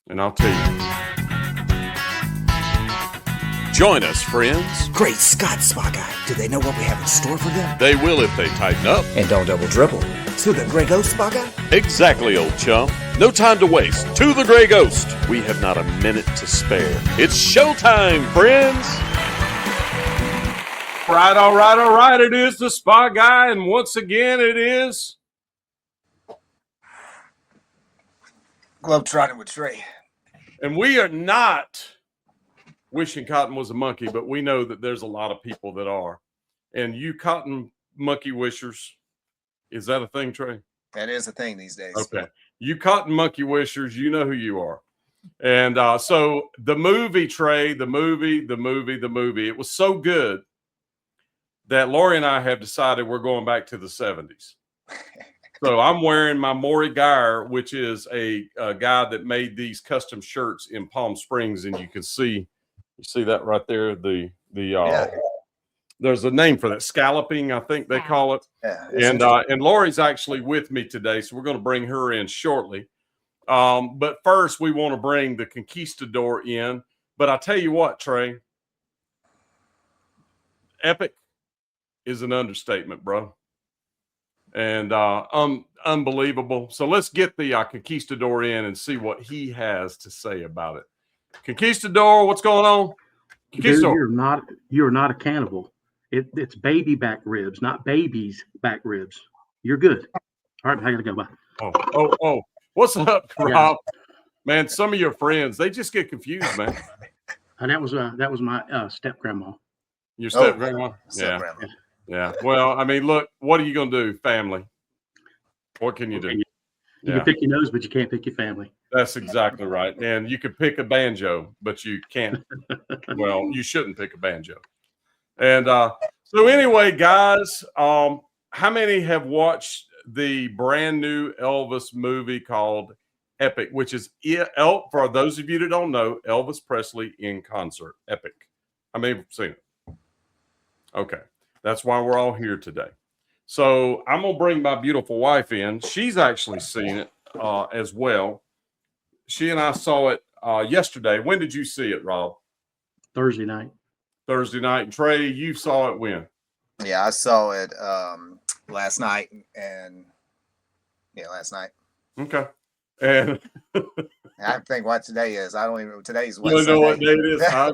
And I'll tell you. Join us, friends. Great Scott, Spa Guy. Do they know what we have in store for them? They will if they tighten up. And don't double dribble. To the Grey Ghost, Spa Guy? Exactly, old chum. No time to waste. To the Grey Ghost. We have not a minute to spare. It's showtime, friends. All right. It is the Spa Guy, and once again, it is Globetrotting with Trey. And we are not wishing cotton was a monkey, but we know that there's a lot of people that are. And you cotton monkey wishers, is that a thing, Trey? That is a thing these days. Okay. You cotton monkey wishers, you know who you are. And so the movie, Trey, the movie, it was so good that Lori and I have decided we're going back to the 70s. So I'm wearing my Maury Geyer, which is a guy that made these custom shirts in Palm Springs, and you see that right there. There's a name for that, scalloping, I think they call it. Yeah, and Lori's actually with me today, so we're going to bring her in shortly. But first, we want to bring the Conquistador in. But I tell you what, Trey, epic is an understatement, bro. And unbelievable. So let's get the Conquistador in and see what he has to say about it. Conquistador, what's going on? Conquistador. Dude, you're not a cannibal. It's baby back ribs, not baby's back ribs. You're good. All right, I gotta go. Bye. Oh. What's up, Rob? Yeah. Man, some of your friends, they just get confused, man. And that was my step grandma. Your step grandma? Yeah. Yeah. Well, I mean, look, what are you going to do, family? What can you do? You can pick your nose, but you can't pick your family. That's exactly right. And you could pick a banjo, but you can't. Well, you shouldn't pick a banjo. And so anyway, guys, how many have watched the brand new Elvis movie called Epic, which is, for those of you that don't know, Elvis Presley in Concert. Epic. How many have seen it? Okay. That's why we're all here today. So I'm going to bring my beautiful wife in. She's actually seen it as well. She and I saw it yesterday. When did you see it, Rob? Thursday night. And Trey, you saw it when? Yeah, I saw it last night. Last night. Okay. And I think what today is. I don't even. Today's what? You don't know what day it is? I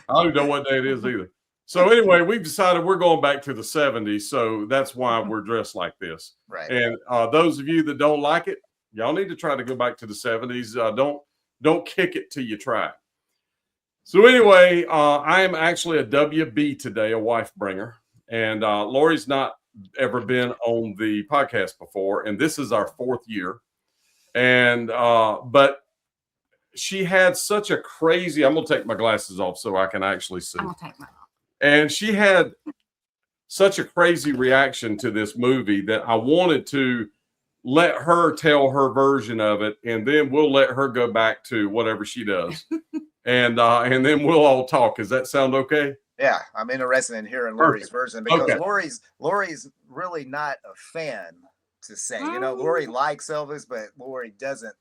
don't even know what day it is either. So anyway, we've decided we're going back to the 70s, so that's why we're dressed like this. Right. And those of you that don't like it, y'all need to try to go back to the 70s. Don't kick it till you try. So anyway, I am actually a WB today, a wife bringer, and Lori's not ever been on the podcast before, and this is our 4th year. And but she had such a crazy. I'm gonna take my glasses off so I can actually see. I'll take mine off. And she had such a crazy reaction to this movie that I wanted to let her tell her version of it, and then we'll let her go back to whatever she does, and then we'll all talk. Does that sound okay? Yeah, I'm interested in hearing Lori's version because Lori's really not a fan to say. You know, Lori likes Elvis, but Lori doesn't.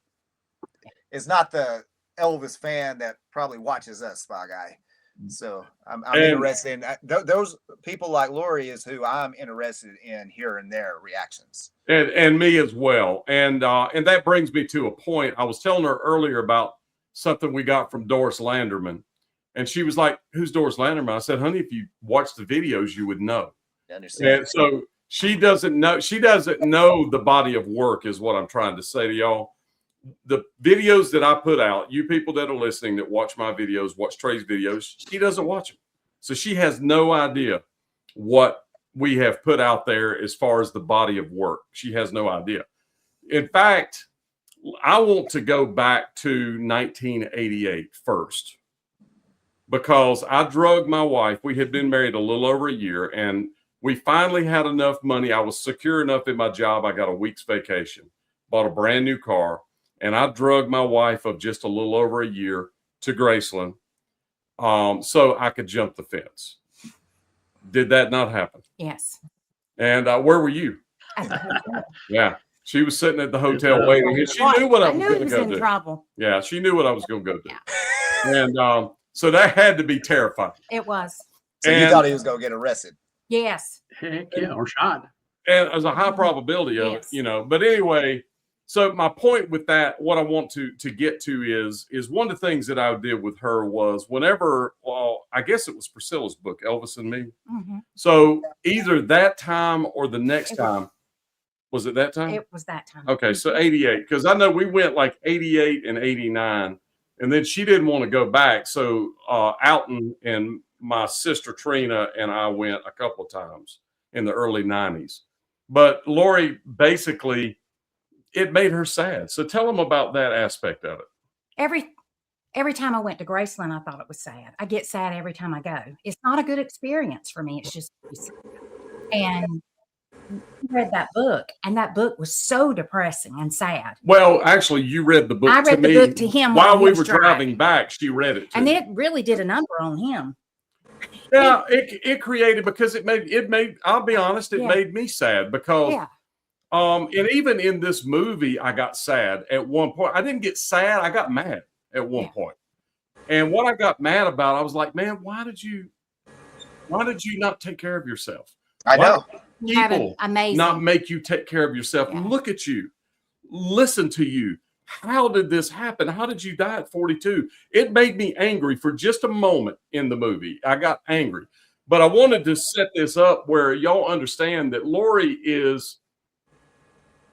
Is not the Elvis fan that probably watches us, Spa Guy. So I'm interested in those people like Lori is who I'm interested in hearing their reactions. And me as well. And that brings me to a point. I was telling her earlier about something we got from Doris Landerman. And she was like, "Who's Doris Landerman?" I said, "Honey, if you watch the videos, you would know." I understand. And so she doesn't know the body of work is what I'm trying to say to y'all. The videos that I put out, you people that are listening that watch my videos, watch Trey's videos, she doesn't watch them. So she has no idea what we have put out there as far as the body of work. She has no idea. In fact, I want to go back to 1988 first because I drugged my wife. We had been married a little over a year, and we finally had enough money. I was secure enough in my job. I got a week's vacation, bought a brand new car. And I drugged my wife of just a little over a year to Graceland so I could jump the fence. Did that not happen? Yes. And where were you? Yeah. She was sitting at the hotel waiting. And she knew what I was going to go do. Trouble. Yeah, she knew what I was going to go do. Yeah. And so that had to be terrifying. It was. So you thought he was going to get arrested? Yes. Heck yeah, or shot. And there's a high probability of it, But anyway, so my point with that, what I want to get to is one of the things that I did with her was whenever, I guess it was Priscilla's book, Elvis and Me. Mm-hmm. So either that time or the next time. Was it that time? It was that time. Okay, so 88, because I know we went like 88 and 89, and then she didn't want to go back. So Alton and my sister Trina and I went a couple of times in the early 90s. But Lori, basically, it made her sad. So tell them about that aspect of it. Every time I went to Graceland, I thought it was sad. I get sad every time I go. It's not a good experience for me. It's just sad. And I read that book, and that book was so depressing and sad. Well, actually, you read the book I read the book to him while we were driving back. She read it, and it really did a number on him. Yeah, it created, because it made. I'll be honest, it made me sad because, and even in this movie, I got sad at one point. I didn't get sad; I got mad at one point. And what I got mad about, I was like, man, why did you not take care of yourself? I know. People not make you take care of yourself. Yeah. Look at you. Listen to you. How did this happen? How did you die at 42? It made me angry for just a moment in the movie. I got angry. But I wanted to set this up where y'all understand that Lori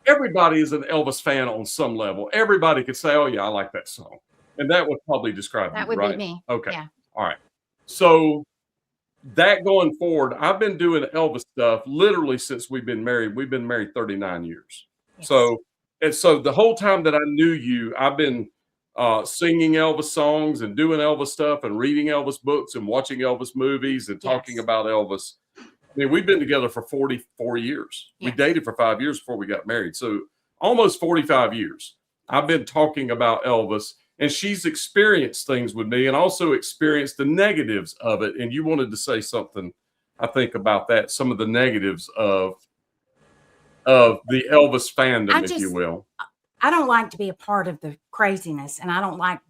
everybody is an Elvis fan on some level. Everybody could say, oh, yeah, I like that song. And that would probably describe that you, would right? be me. Okay. Yeah. All right. So that going forward, I've been doing Elvis stuff literally since we've been married. We've been married 39 years. Yes. So the whole time that I knew you, I've been singing Elvis songs and doing Elvis stuff and reading Elvis books and watching Elvis movies and talking about Elvis. I mean, we've been together for 44 years. Yes. We dated for 5 years before we got married. So almost 45 years. I've been talking about Elvis. And she's experienced things with me and also experienced the negatives of it. And you wanted to say something, I think, about that, some of the negatives of the Elvis fandom, if you will. I don't like to be a part of the craziness, and I don't like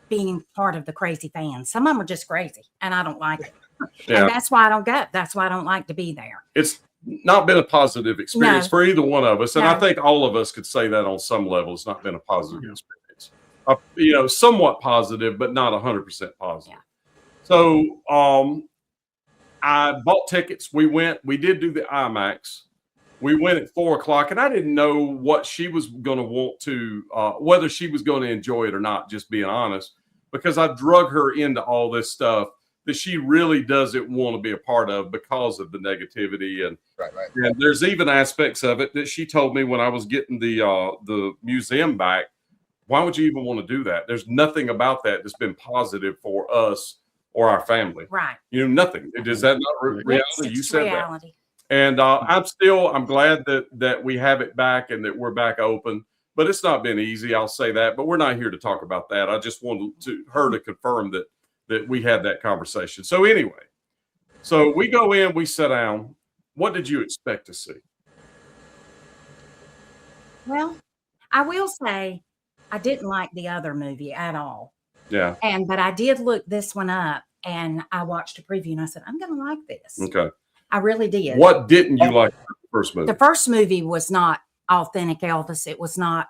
being part of the crazy fans. Some of them are just crazy, and I don't like it. Yeah. And that's why I don't go. That's why I don't like to be there. It's not been a positive experience for either one of us. And I think all of us could say that on some level. It's not been a positive experience. Somewhat positive, but not 100% positive. Yeah. So I bought tickets. We did do the IMAX. We went at 4:00, and I didn't know what she was going to want to, whether she was going to enjoy it or not, just being honest, because I drug her into all this stuff that she really doesn't want to be a part of because of the negativity. And, and there's even aspects of it that she told me when I was getting the museum back. Why would you even want to do that? There's nothing about that that's been positive for us or our family. Right. Nothing. Is that not reality? You said reality. That. And I'm glad that we have it back and that we're back open. But it's not been easy. I'll say that. But we're not here to talk about that. I just wanted her to confirm that we had that conversation. So anyway, so we go in, we sit down. What did you expect to see? Well, I will say, I didn't like the other movie at all. Yeah. But I did look this one up, and I watched a preview, and I said, I'm going to like this. Okay. I really did. What didn't you like about the first movie? The first movie was not authentic Elvis. It was not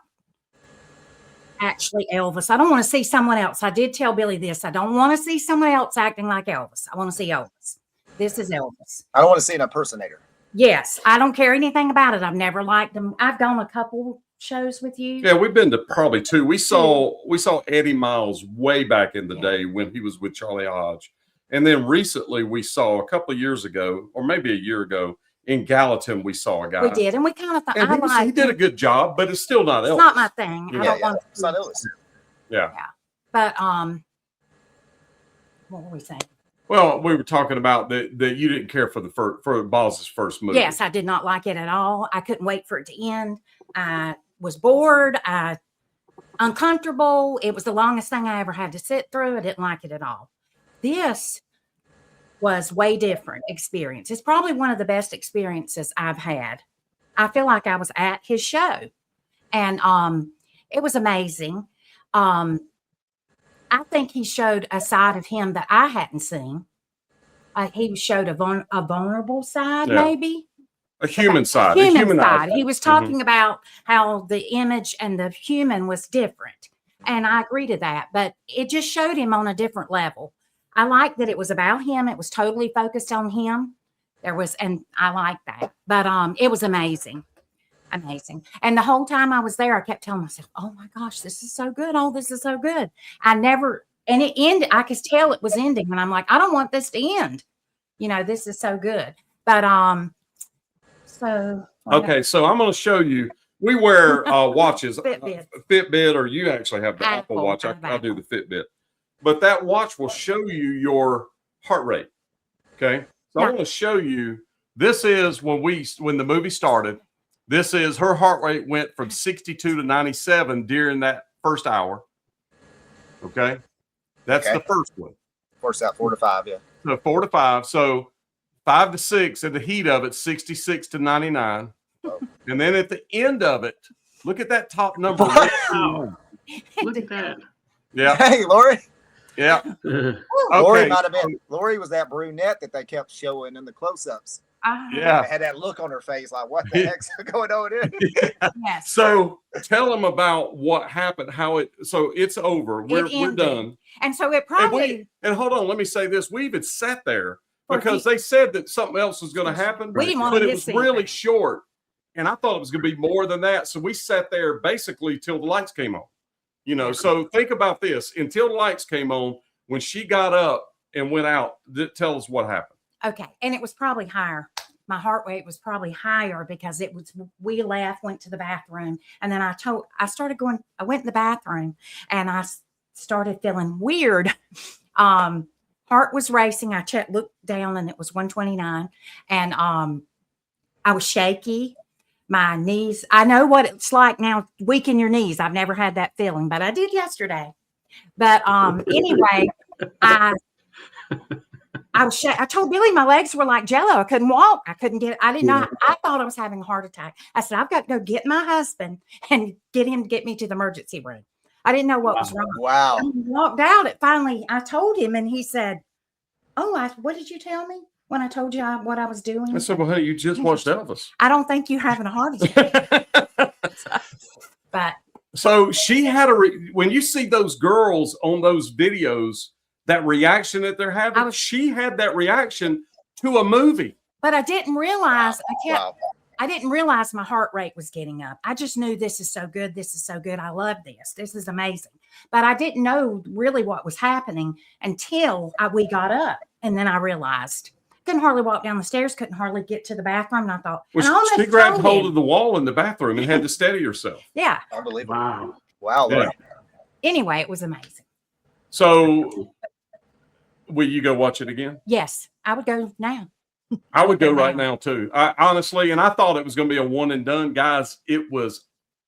actually Elvis. I don't want to see someone else. I did tell Billy this. I don't want to see someone else acting like Elvis. I want to see Elvis. This is Elvis. I don't want to see an impersonator. Yes. I don't care anything about it. I've never liked them. I've gone a couple shows with you. Yeah, we've been to probably 2. We saw Eddie Miles way back in the day when he was with Charlie Hodge. And then recently we saw a couple of years ago, or maybe a year ago, in Gallatin, we saw a guy. We did, and we kind of thought he did a good job, but it's still not Elvis. It's not my thing. Yeah, I don't want it's not Elvis. Yeah. But what were we saying? Well, we were talking about that you didn't care for Ball's first movie. Yes, I did not like it at all. I couldn't wait for it to end. I was bored. Uncomfortable. It was the longest thing I ever had to sit through. I didn't like it at all. This was way different experience. It's probably one of the best experiences I've had I feel like I was at his show, and it was amazing. I think he showed a side of him that I hadn't seen. He showed a vulnerable side, maybe a human side. Human side. He was talking about how the image and the human was different, and I agree to that. But it just showed him on a different level. I like that it was about him. It was totally focused on him. And I like that. But it was amazing. Amazing. And the whole time I was there, I kept telling myself, oh my gosh, this is so good. Oh, this is so good. And it ended. I could tell it was ending. And I'm like, I don't want this to end. This is so good. But okay, so I'm going to show you. We wear watches, Fitbit, or you actually have the Apple Watch. I'll do the Fitbit. But that watch will show you your heart rate. Okay. So I want to show you, this is when the movie started. This is her heart rate went from 62 to 97 during that first hour. Okay. That's the first one. First out 4 to 5, yeah. So 4 to 5. So 5 to 6 at the heat of it, 66 to 99. Oh. And then at the end of it, look at that top number. Wow. Look at that. Yeah. Hey, Lori. Yeah. Lori might have been. Lori was that brunette that they kept showing in the close-ups. Yeah. Had that look on her face, like, what the heck's going on here? Yes. So tell them about what happened, so it's over. We're done. And so it probably. And hold on, let me say this. We even sat there because they said that something else was going to happen, but it was really short. And I thought it was going to be more than that. So we sat there basically till the lights came on. So think about this. Until the lights came on, when she got up and went out, tell us what happened. Okay. And it was probably higher. My heart rate was probably higher because we left, went to the bathroom. And then I went in the bathroom and I started feeling weird. Heart was racing. I looked down and it was 129. And I was shaky. My knees, I know what it's like now, weak in your knees. I've never had that feeling, but I did yesterday. But anyway, I told Billy my legs were like jello. I couldn't walk. I thought I was having a heart attack. I said, I've got to go get my husband and get him to get me to the emergency room. I didn't know what was wrong. Wow. And he walked out. Finally, I told him and he said, what did you tell me when I told you what I was doing? I said, well, hey, you just watched Elvis. I don't think you're having a heart attack. But so she had when you see those girls on those videos, that reaction that they're having, she had that reaction to a movie. But I didn't realize I didn't realize my heart rate was getting up. I just knew this is so good. This is so good. I love this. This is amazing. But I didn't know really what was happening until we got up. And then I realized couldn't hardly walk down the stairs, couldn't hardly get to the bathroom. And I thought, she grabbed hold of the wall in the bathroom and had to steady herself. Yeah. Unbelievable. Wow. Yeah. Anyway, it was amazing. So will you go watch it again? Yes, I would go now. I would go right now too. I honestly, and I thought it was going to be a one and done, guys. It was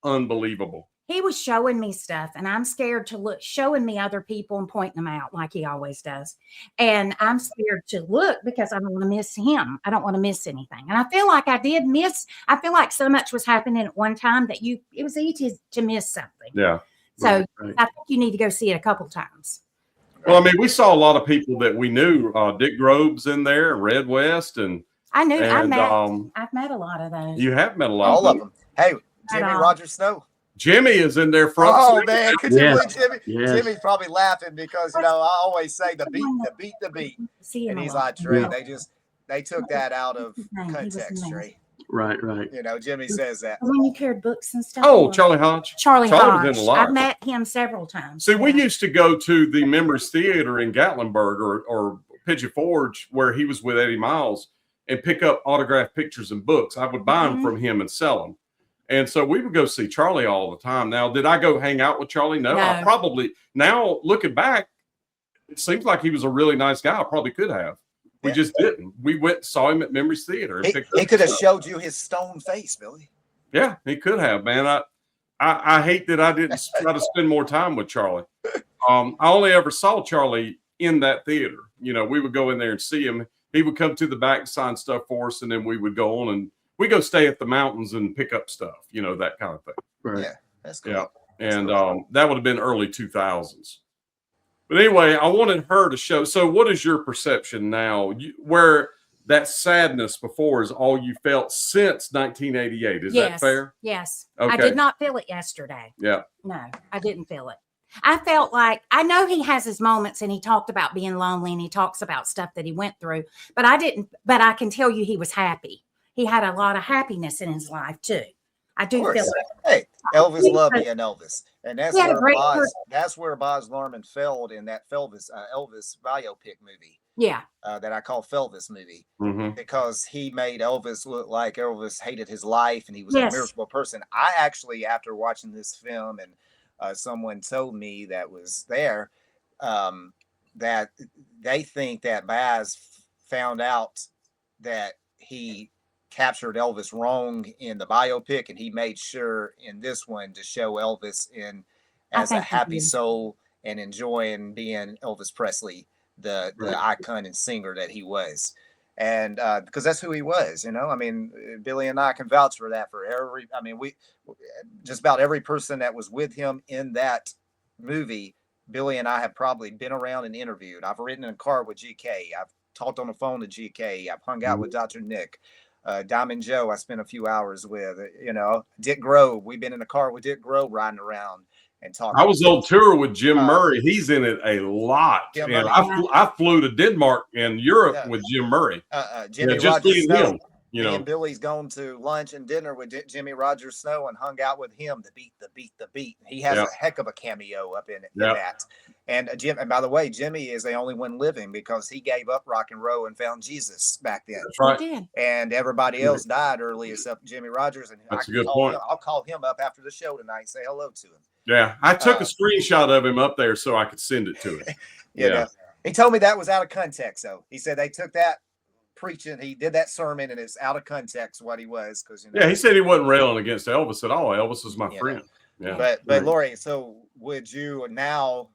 unbelievable. He was showing me stuff, and I'm scared to showing me other people and pointing them out like he always does. And I'm scared to look because I don't want to miss him. I don't want to miss anything. And I feel like I feel like so much was happening at one time that it was easy to miss something. Yeah. So right. I think you need to go see it a couple times. Well, I mean, we saw a lot of people that we knew. Dick Grobe's in there, Red West, and I've met a lot of those. You have met a lot. All of them. Hey, Jimmy Rogers Snow. Jimmy is in there front. Oh man, could you believe Jimmy? Yes. Jimmy's probably laughing because I always say the beat. And he's like, Trey, they took that out of context, Trey. Right. Jimmy says that. When you carried books and stuff. Oh, Charlie Hodge. Charlie Hodge. I've met him several times. See, we used to go to the Members Theater in Gatlinburg or Pigeon Forge where he was with Eddie Miles and pick up autographed pictures and books. I would buy them from him and sell them. And so we would go see Charlie all the time. Now, did I go hang out with Charlie? No. I probably, now looking back, it seems like he was a really nice guy. I probably could have. We just didn't. We went and saw him at Memories Theater. He could have showed you his stone face, Billy. Yeah, he could have, man. I hate that I didn't try to spend more time with Charlie. I only ever saw Charlie in that theater. We would go in there and see him. He would come to the back and sign stuff for us, and then we would go on and we go stay at the mountains and pick up stuff, you know, that kind of thing. Right. Yeah, that's cool. Yeah. And that would have been early 2000s. But anyway, I wanted her to show. So what is your perception now? Where that sadness before is all you felt since 1988. Is that fair? Yes. Okay. I did not feel it yesterday. Yeah. No, I didn't feel it. I felt like, I know he has his moments and he talked about being lonely and he talks about stuff that he went through, but I can tell you he was happy. He had a lot of happiness in his life too. I do feel like, hey, Elvis loved being Elvis. And that's where Baz Luhrmann failed in that Elvis biopic movie. Yeah. That I call Felvis movie, Mm-hmm. because he made Elvis look like Elvis hated his life and he was a miserable person. I actually, after watching this film, and someone told me that was there, that they think that Baz found out that he captured Elvis wrong in the biopic, and he made sure in this one to show Elvis as a happy soul and enjoying being Elvis Presley, the icon and singer that he was. And because that's who he was, you know. I mean, Billy and I can vouch for that. We just about every person that was with him in that movie, Billy and I have probably been around and interviewed. I've ridden in a car with GK. I've talked on the phone to GK. I've hung out with Dr. Nick. Diamond Joe, I spent a few hours with. You know, Dick Grove. We've been in the car with Dick Grove riding around and talking. I was on tour with Jim Murray. He's in it a lot. And I flew to Denmark and Europe with Jim Murray. Jimmy just Rogers seeing Snow. him. You know, and Billy's gone to lunch and dinner with Jimmy Rogers Snow and hung out with him. The beat. He has a heck of a cameo up in that. And and by the way, Jimmy is the only one living because he gave up rock and roll and found Jesus back then. That's right. he did. And everybody else died early except Jimmy Rogers. And that's a good point. I'll call him up after the show tonight and say hello to him. Yeah, I took a screenshot of him up there so I could send it to him. Yeah. He told me that was out of context, though. He said they took that preaching, he did that sermon, and it's out of context what he was, because he said he wasn't railing against Elvis at all. Elvis is my friend. Yeah, but Lori, so would you now?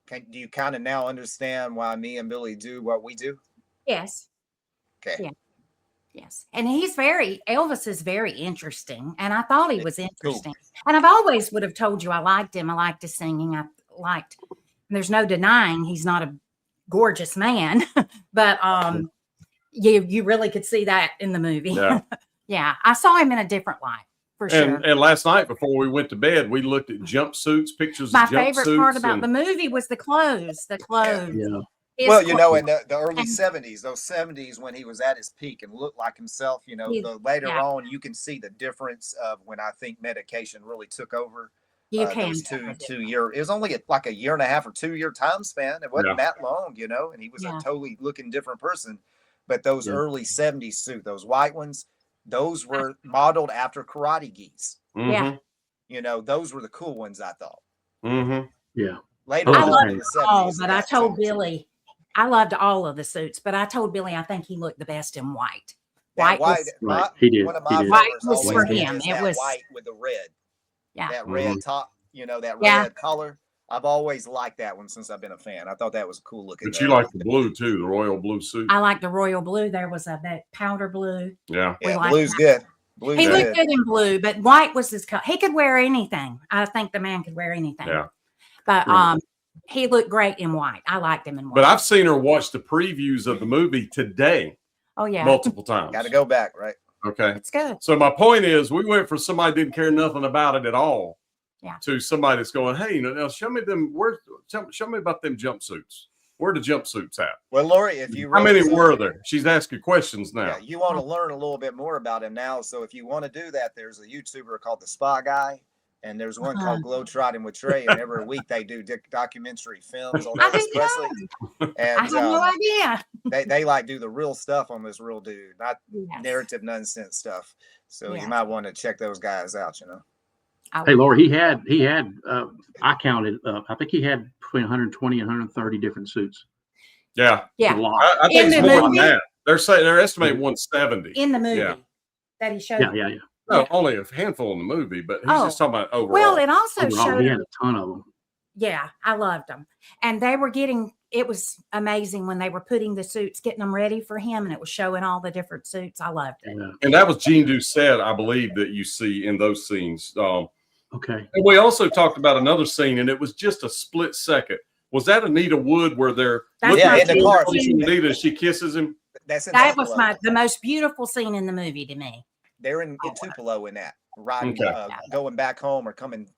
Do you kind of now understand why me and Billy do what we do? Yes. Okay. Yeah. Yes. And Elvis is very interesting. And I thought he was interesting. Cool. And I've always would have told you I liked him. I liked his singing. There's no denying he's not a gorgeous man, but you really could see that in the movie. Yeah. Yeah. I saw him in a different light. For sure. And last night before we went to bed, we looked at jumpsuits, pictures of jumpsuits. My favorite part about the movie was the clothes. Yeah. Well, you know, in the early 70s, those 70s when he was at his peak and looked like himself, you know, later on, you can see the difference of when I think medication really took over. You can. It was only like a year and a half or 2 year time span. It wasn't that long, you know, and he was a totally looking different person. But those early 70s suits, those white ones, those were modeled after karate gis. Mm-hmm. Yeah. You know, those were the cool ones, I thought. Mm-hmm. Yeah. Later I on loved in the them all, 70s, but I told Billy, I loved all of the suits, but I told Billy I think he looked the best in white. White he did. One of my white was for him. It was white with the red. Yeah. That red top, you know, that red color. I've always liked that one since I've been a fan. I thought that was cool looking. But you like the blue too, the royal blue suit. I like the royal blue. There was that powder blue. Yeah. Blue's good. He looked good in blue, but white was his color. He could wear anything. I think the man could wear anything. Yeah. But he looked great in white. I liked him in white. But I've seen her watch the previews of the movie today. Oh yeah. Multiple times. Got to go back, right? Okay. It's good. So my point is, we went from somebody didn't care nothing about it at all, to somebody that's going, hey, now show me them. Show me about them jumpsuits. Where the jumpsuits at? Well, Lori, if you how many were there? She's asking questions now. Yeah, you want to learn a little bit more about him now. So if you want to do that, there's a YouTuber called the Spa Guy, and there's one called Globetrotting with Trey, and every week they do documentary films on Elvis Presley. And I have no idea. They like do the real stuff on this real dude, not narrative nonsense stuff. So you might want to check those guys out, you know. Hey, Laura, he had I counted up. I think he had between 120 and 130 different suits. Yeah. Yeah. I think it's more than that. They're estimating 170 in the movie that he showed. Yeah. No, only a handful in the movie, but he's just talking about overall. Well, it also overall, showed he had a ton of them. Yeah, I loved them. And they were it was amazing when they were putting the suits, getting them ready for him, and it was showing all the different suits. I loved it. Yeah. And that was Gene Doucette, I believe, that you see in those scenes. Okay. And we also talked about another scene, and it was just a split second. Was that Anita Wood where they're looking in at the car. Anita and she kisses him? That was the most beautiful scene in the movie to me. They're in Tupelo in that, riding, going back home or coming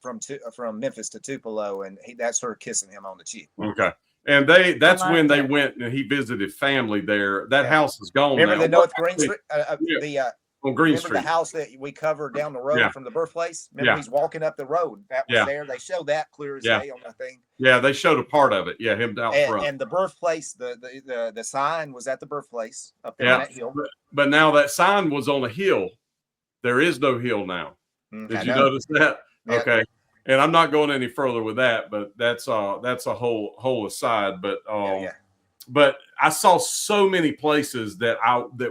from Memphis to Tupelo, and that's her kissing him on the cheek. Okay. And that's when they went and he visited family there. That house is gone. Remember now. the North Green Street? On Green Remember Street. the house that we covered down the road from the birthplace? Remember he's walking up the road. That was there. They showed that clear as day on the thing. Yeah, they showed a part of it. Yeah, him out front. And the birthplace, the sign was at the birthplace up there on that hill. But now that sign was on a hill. There is no hill now. Did you notice that? Yeah. Okay. And I'm not going any further with that, but that's a whole aside. But but I saw so many places that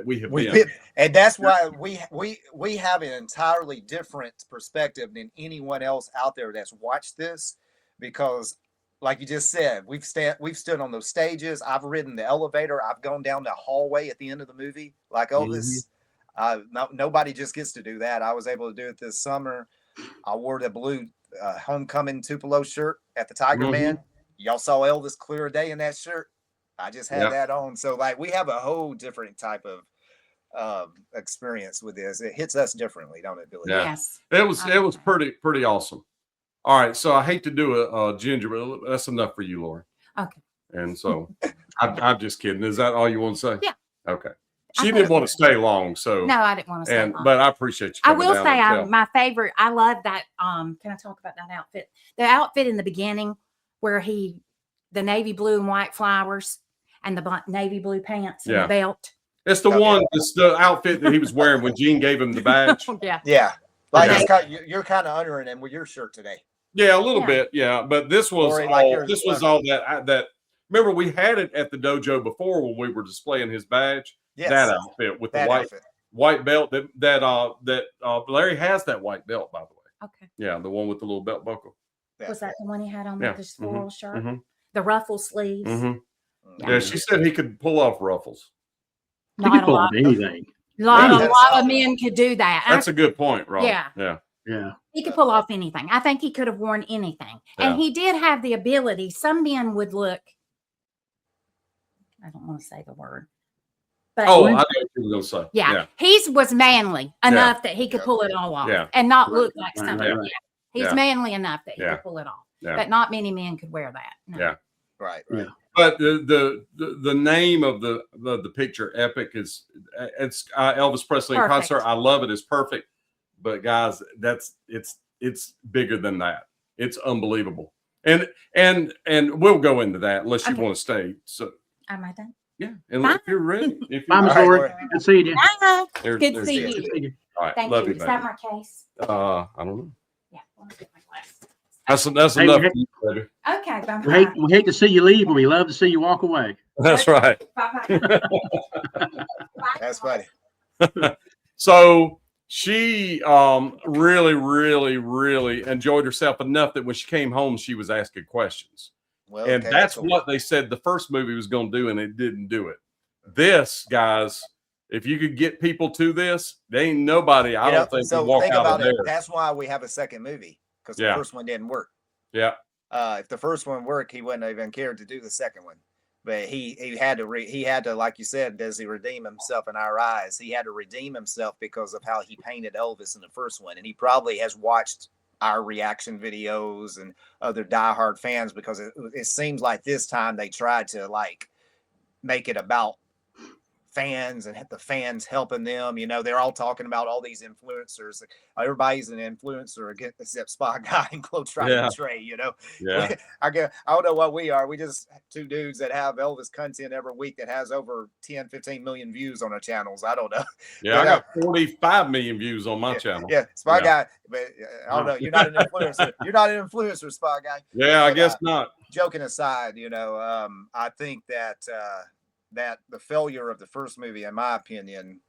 we have been. And that's why we have an entirely different perspective than anyone else out there that's watched this, because like you just said, we've stood on those stages. I've ridden the elevator. I've gone down the hallway at the end of the movie like Elvis. Nobody just gets to do that. I was able to do it this summer. I wore the blue homecoming Tupelo shirt at the Tiger Man. Y'all saw Elvis clear a day in that shirt. I just had that on. So like we have a whole different type of experience with this. It hits us differently, don't it, Billy? Yeah. Yes. It was pretty awesome. All right. So I hate to do a ginger, but that's enough for you, Lori. Okay. And so I'm just kidding. Is that all you want to say? Yeah. Okay. She didn't want to stay long, so no, I didn't want to stay long. But I appreciate you. I will say, my favorite. I love that. Can I talk about that outfit? The outfit in the beginning, where the navy blue and white flowers, and the navy blue pants and the belt. It's the one. It's the outfit that he was wearing when Gene gave him the badge. Yeah. Like you're kind of honoring him with your shirt today. Yeah, a little bit. Yeah, but this was all that. Remember, we had it at the dojo before when we were displaying his badge. Yes. That outfit with the white belt that Larry has that white belt, by the way. Okay. Yeah, the one with the little belt buckle. Was that the one he had on with his floral shirt? The ruffle sleeves. Yeah, she said he could pull off ruffles. He could pull off anything. A lot of men could do that. That's a good point, Rob. Yeah. He could pull off anything. I think he could have worn anything. And he did have the ability. Some men would look, I don't want to say the word. But I know what you were going to say. Yeah. He was manly enough that he could pull it all off and not look like somebody. He's manly enough that he could pull it off. But not many men could wear that. No. Yeah. Right. Yeah. But the name of the picture, Epic, it's Elvis Presley in Concert. I love it. It's perfect. But guys, it's bigger than that. It's unbelievable. And we'll go into that unless you want to stay. So am I done? Yeah. And if you're ready. Bye, Miss Lori. Good seeing you. Good to see you. All right. Thank love you. you. Is that my case? I don't know. Yeah. Let me get my glasses. That's enough. Baby. Okay. We hate to see you leave, and we love to see you walk away. That's right. Bye-bye. That's funny. So she really, really, really enjoyed herself enough that when she came home, she was asking questions. Well, and that's what they said the first movie was going to do, and it didn't do it. This, guys, if you could get people to this, there ain't nobody, I don't think, so walk think out about of there. That's why we have a second movie, because the first one didn't work. Yeah. If the first one worked, he wouldn't even cared to do the second one. But he had to, like you said, does he redeem himself in our eyes? He had to redeem himself because of how he painted Elvis in the first one, and he probably has watched our reaction videos and other diehard fans, because it seems like this time they tried to like make it about fans and the fans helping them. You know, they're all talking about all these influencers. Everybody's an influencer except Spot Guy and Globetrotting and Trey, you know. Yeah. I don't know what we are. We just two dudes that have Elvis content every week that has over 10, 15 million views on our channels. I don't know. Yeah, I got 45 million views on my channel. Yeah, Spot Guy. But I don't know. You're not an influencer. You're not an influencer, Spot Guy. Yeah, I guess not. Joking aside, you know, I think that that the failure of the first movie, in my opinion,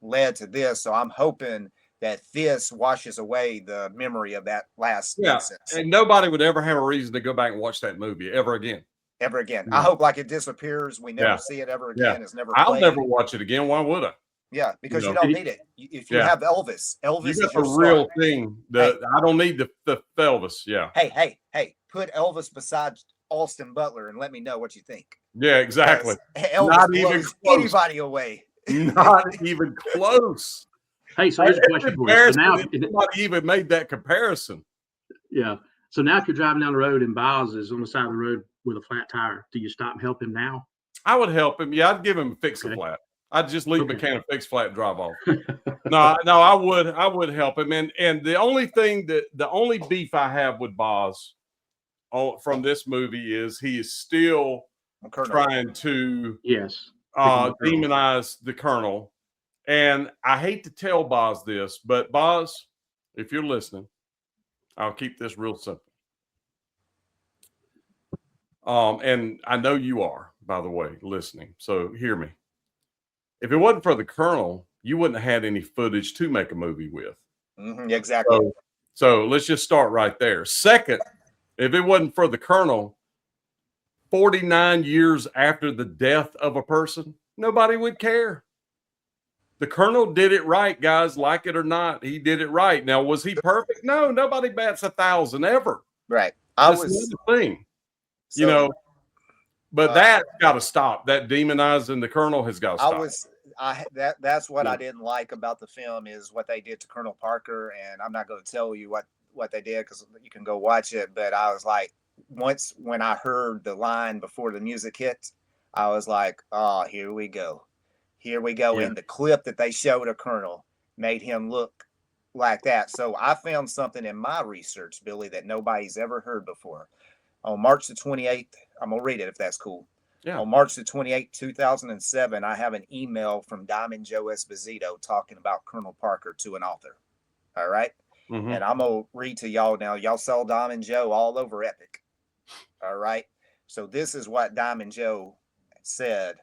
led to this. So I'm hoping that this washes away the memory of that last Yeah, instance. and nobody would ever have a reason to go back and watch that movie ever again. Ever again. Yeah. I hope like it disappears. We never Yeah. see it ever Yeah. again. It's never I'll played. never watch it again. Why would I? Yeah, because You you know. don't need it. If you Yeah. have Elvis, You is got the your real star. thing. I don't need the Elvis. Yeah. Hey, put Elvis beside Austin Butler and let me know what you think. Yeah, exactly. Elvis Not blows even close. anybody away. Not even close. Hey, so here's a question for you. So now, nobody even made that comparison. yeah. So now, if you're driving down the road and Boz is on the side of the road with a flat tire, do you stop and help him now? I would help him. Yeah, I'd give him a fix a flat. I'd just leave him a can of fix flat and drive off. No, I would help him. And the only beef I have with Boz from this movie is he is still trying to demonize the Colonel. And I hate to tell Boz this, but Boz, if you're listening, I'll keep this real simple. And I know you are, by the way, listening. So hear me. If it wasn't for the Colonel, you wouldn't have had any footage to make a movie with. Mm-hmm, exactly. So let's just start right there. Second, if it wasn't for the Colonel, 49 years after the death of a person, nobody would care. The Colonel did it right, guys. Like it or not, he did it right. Now, was he perfect? No, nobody bats 1,000 ever. Right. That's the thing. So, but that's got to stop. That demonizing the Colonel has got to stop. That's what I didn't like about the film is what they did to Colonel Parker, and I'm not going to tell you what they did because you can go watch it. But I was like, when I heard the line before the music hit, I was like, oh, here we go. Here we go. Yeah. And the clip that they showed of Colonel made him look like that. So I found something in my research, Billy, that nobody's ever heard before. On March the 28th, I'm going to read it if that's cool. Yeah. On March the 28th, 2007, I have an email from Diamond Joe Esposito talking about Colonel Parker to an author. All right. Mm-hmm. And I'm going to read to y'all now. Y'all saw Diamond Joe all over Epic. All right. So this is what Diamond Joe said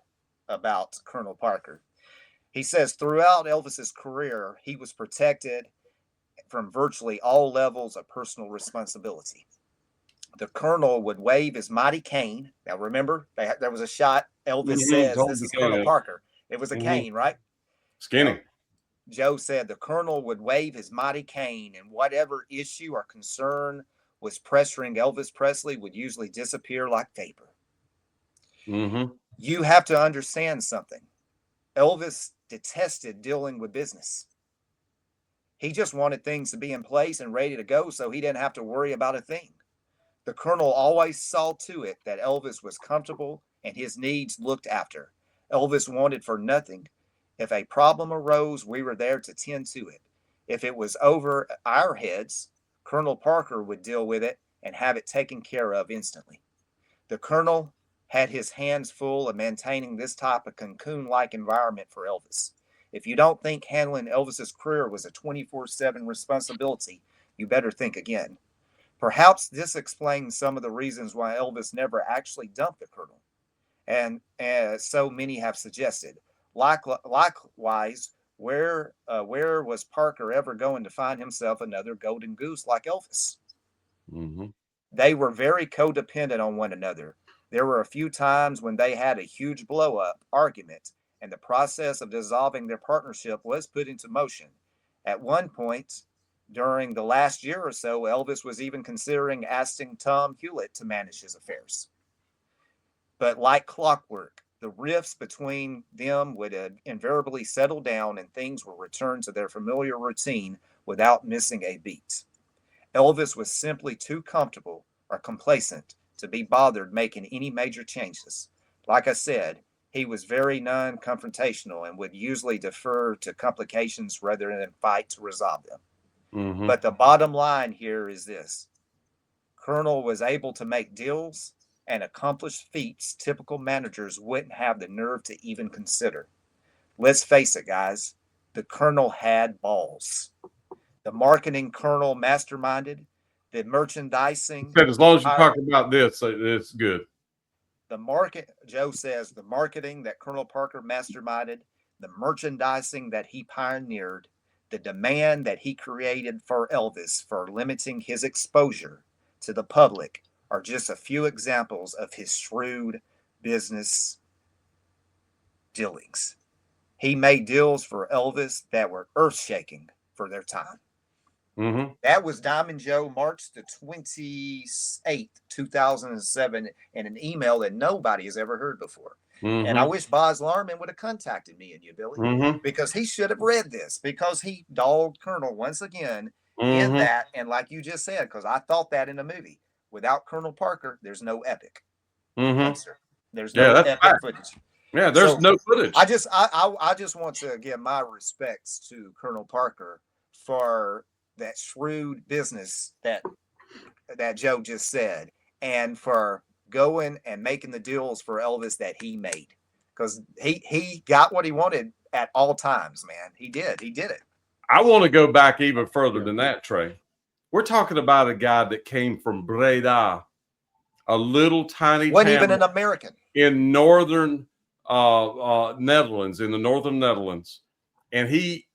about Colonel Parker. He says, throughout Elvis's career, he was protected from virtually all levels of personal responsibility. The Colonel would wave his mighty cane. Now, remember, there was a shot. Elvis says, this is Colonel Parker. It was a cane, right? Skinny. Joe said the Colonel would wave his mighty cane, and whatever issue or concern was pressuring Elvis Presley would usually disappear like vapor. Mm-hmm. You have to understand something. Elvis detested dealing with business. He just wanted things to be in place and ready to go so he didn't have to worry about a thing. The Colonel always saw to it that Elvis was comfortable and his needs looked after. Elvis wanted for nothing. If a problem arose, we were there to tend to it. If it was over our heads, Colonel Parker would deal with it and have it taken care of instantly. The Colonel had his hands full of maintaining this type of cocoon-like environment for Elvis. If you don't think handling Elvis's career was a 24/7 responsibility, you better think again. Perhaps this explains some of the reasons why Elvis never actually dumped the Colonel, and so many have suggested. Likewise, where was Parker ever going to find himself another golden goose like Elvis? Mm-hmm. They were very codependent on one another. There were a few times when they had a huge blow-up argument, and the process of dissolving their partnership was put into motion. At one point, during the last year or so, Elvis was even considering asking Tom Hewlett to manage his affairs. But like clockwork, the rifts between them would invariably settle down and things would return to their familiar routine without missing a beat. Elvis was simply too comfortable or complacent to be bothered making any major changes. Like I said, he was very non-confrontational and would usually defer to complications rather than fight to resolve them. Mm-hmm. But the bottom line here is this. Colonel was able to make deals and accomplish feats typical managers wouldn't have the nerve to even consider. Let's face it, guys. The Colonel had balls. The marketing Colonel masterminded, the merchandising. As long as you're talking about this, it's good. Joe says the marketing that Colonel Parker masterminded, the merchandising that he pioneered, the demand that he created for Elvis for limiting his exposure to the public are just a few examples of his shrewd business dealings. He made deals for Elvis that were earth-shaking for their time. Mm-hmm. That was Diamond Joe, March the 28th, 2007, in an email that nobody has ever heard before. Mm-hmm. And I wish Boz Larman would have contacted me and you, Billy, Mm-hmm. because he should have read this, because he dogged Colonel once again in Mm-hmm. that. And like you just said, because I thought that in the movie, without Colonel Parker, there's no epic. Mm-hmm. There's no that's epic fact. footage. Yeah, there's So, no footage. I just want to give my respects to Colonel Parker for that shrewd business that Joe just said, and for going and making the deals for Elvis that he made, because he got what he wanted at all times, man. He did it. I want to go back even further than that, Trey. We're talking about a guy that came from Breda, a little tiny Wasn't town even an American. in northern Netherlands, in the northern Netherlands, and he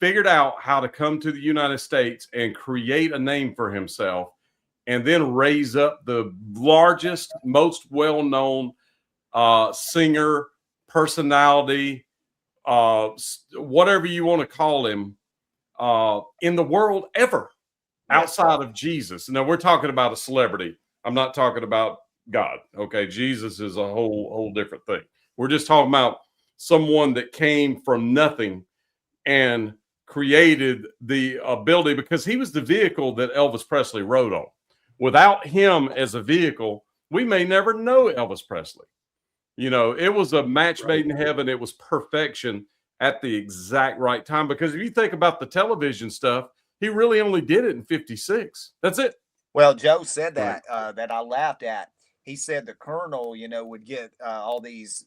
figured out how to come to the United States and create a name for himself, and then raise up the largest, most well-known singer, personality, whatever you want to call him, in the world ever, outside of Jesus. Now, we're talking about a celebrity. I'm not talking about God. Okay, Jesus is a whole different thing. We're just talking about someone that came from nothing and created the ability, because he was the vehicle that Elvis Presley rode on. Without him as a vehicle, we may never know Elvis Presley. You know, it was a match made in heaven. It was perfection at the exact right time. Because if you think about the television stuff, he really only did it in 56. That's it. Well, Joe said that that I laughed at. He said the Colonel, would get all these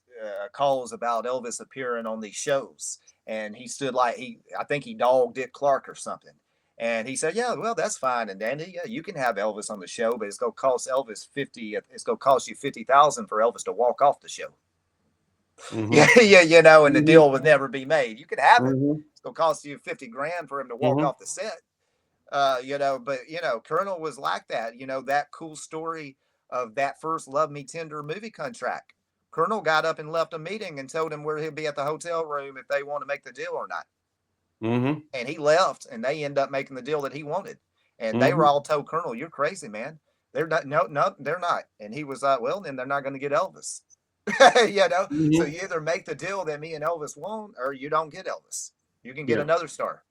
calls about Elvis appearing on these shows. And he stood like I think he dogged Dick Clark or something. And he said, yeah, well, that's fine. And Danny, yeah, you can have Elvis on the show, but it's going to cost Elvis it's going to cost you $50,000 for Elvis to walk off the show. Mm-hmm. Yeah, and the deal would never be made. You could have it. Mm-hmm. It's going to cost you $50,000 for him to walk off the set. But Colonel was like that, that cool story of that first Love Me Tender movie contract. Colonel got up and left a meeting and told him where he'll be at the hotel room if they want to make the deal or not. Mm-hmm. And he left, and they end up making the deal that he wanted. And they were all told, Colonel, you're crazy, man. They're not. No, they're not. And he was like, well, then they're not going to get Elvis. So you either make the deal that me and Elvis want, or you don't get Elvis. You can get another star.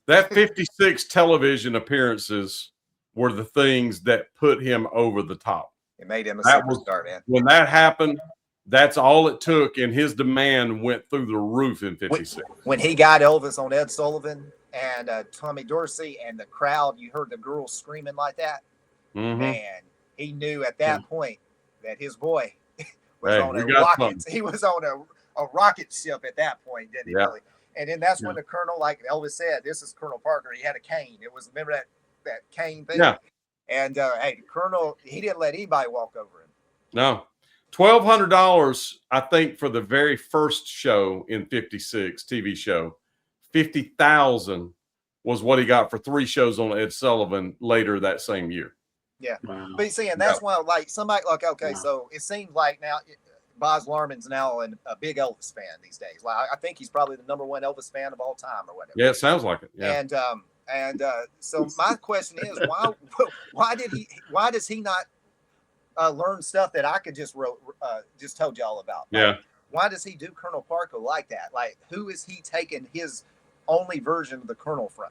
That 56 television appearances were the things that put him over the top. It made him a superstar, man. When that happened, that's all it took, and his demand went through the roof in 56. When he got Elvis on Ed Sullivan and Tommy Dorsey, and the crowd, you heard the girls screaming like that, man, he knew at that point that his boy was on a rocket. He was on a rocket ship at that point, didn't he, really? And then that's when the Colonel, like Elvis said, this is Colonel Parker. He had a cane. It was, remember that cane thing? Yeah. And hey, Colonel, he didn't let anybody walk over him. No. $1,200, I think, for the very first show in 56, TV show. $50,000 was what he got for 3 shows on Ed Sullivan later that same year. Yeah. Wow. But you see, and that's why, like, somebody like, okay, so it seems like now Boz Larman's now a big Elvis fan these days. Like, I think he's probably the #1 Elvis fan of all time or whatever. Yeah, it sounds like it. Yeah. And so my question is, why does he not learn stuff that I could just told y'all about? Like, why does he do Colonel Parker like that? Like, who is he taking his only version of the Colonel from?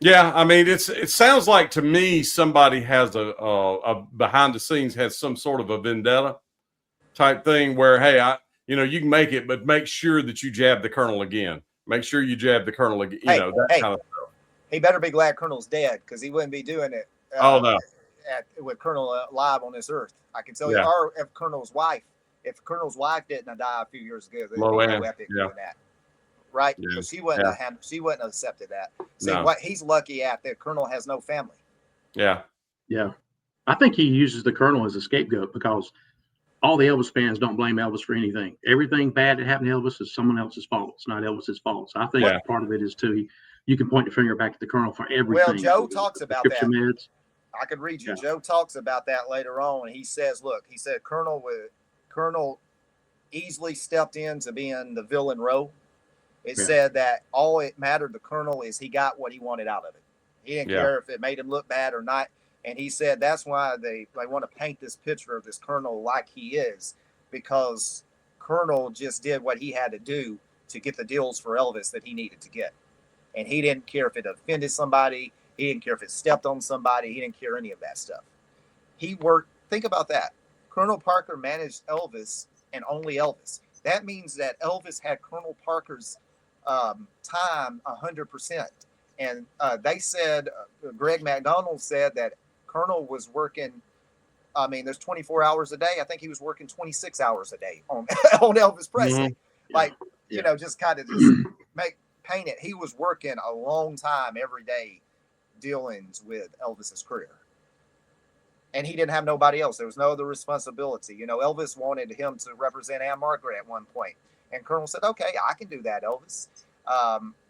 Yeah, I mean, it sounds like to me somebody has a behind the scenes has some sort of a vendetta type thing where, hey, you can make it, but make sure that you jab the Colonel again. Make sure you jab the Colonel again. That kind of stuff. He better be glad Colonel's dead, because he wouldn't be doing it. With Colonel live on this earth. I can tell you, or if Colonel's wife didn't die a few years ago, they'd be epic doing that. Right? Because she wouldn't have accepted that. See, what he's lucky at that Colonel has no family. Yeah. Yeah. I think he uses the Colonel as a scapegoat, because all the Elvis fans don't blame Elvis for anything. Everything bad that happened to Elvis is someone else's fault. It's not Elvis's fault. So I think part of it is too, you can point the finger back at the Colonel for everything. Well, Joe talks about that. Meds. I could read you. Yeah. Joe talks about that later on. He says, look, he said Colonel easily stepped into being the villain role. It said that all it mattered to Colonel is he got what he wanted out of it. He didn't care if it made him look bad or not. And he said that's why they want to paint this picture of this Colonel like he is, because Colonel just did what he had to do to get the deals for Elvis that he needed to get. And he didn't care if it offended somebody. He didn't care if it stepped on somebody. He didn't care any of that stuff. He worked. Think about that. Colonel Parker managed Elvis and only Elvis. That means that Elvis had Colonel Parker's time 100%. And they said, Greg McDonald said that Colonel was working, I mean, there's 24 hours a day. I think he was working 26 hours a day on Elvis Presley. You know, just kind of just paint it. He was working a long time every day dealings with Elvis's career. And he didn't have nobody else. There was no other responsibility. You know, Elvis wanted him to represent Anne Margaret at one point. And Colonel said, okay, I can do that, Elvis.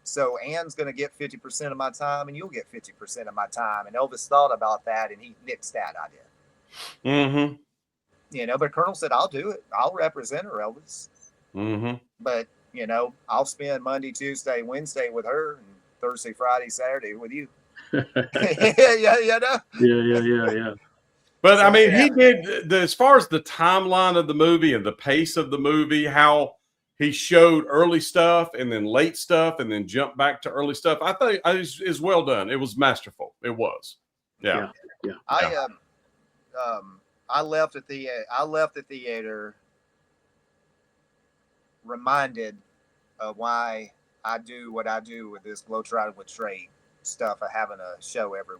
So Anne's going to get 50% of my time and you'll get 50% of my time. And Elvis thought about that and he nixed that idea. Mm-hmm. You know, but Colonel said, I'll do it. I'll represent her, Elvis. Mm-hmm. But, you know, I'll spend Monday, Tuesday, Wednesday with her and Thursday, Friday, Saturday with you. Yeah. But I mean, he did as far as the timeline of the movie and the pace of the movie, how he showed early stuff and then late stuff and then jumped back to early stuff. I think it was well done. It was masterful. It was. Yeah. I left at the theater reminded of why I do what I do with this Globetrotting with Trey stuff of having a show every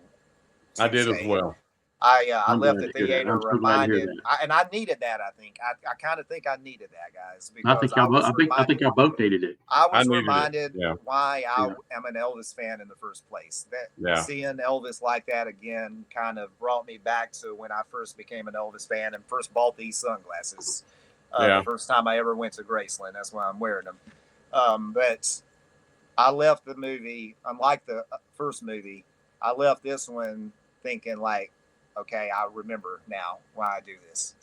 Tuesday. I did as well. I left the theater reminded, and I needed that. I think I kind of think I needed that, guys. Because I think y'all both needed it. I was reminded why I am an Elvis fan in the first place. That seeing Elvis like that again kind of brought me back to when I first became an Elvis fan and first bought these sunglasses. The first time I ever went to Graceland. That's why I'm wearing them. But I left the movie, unlike the first movie, I left this one thinking like, okay, I remember now why I do this.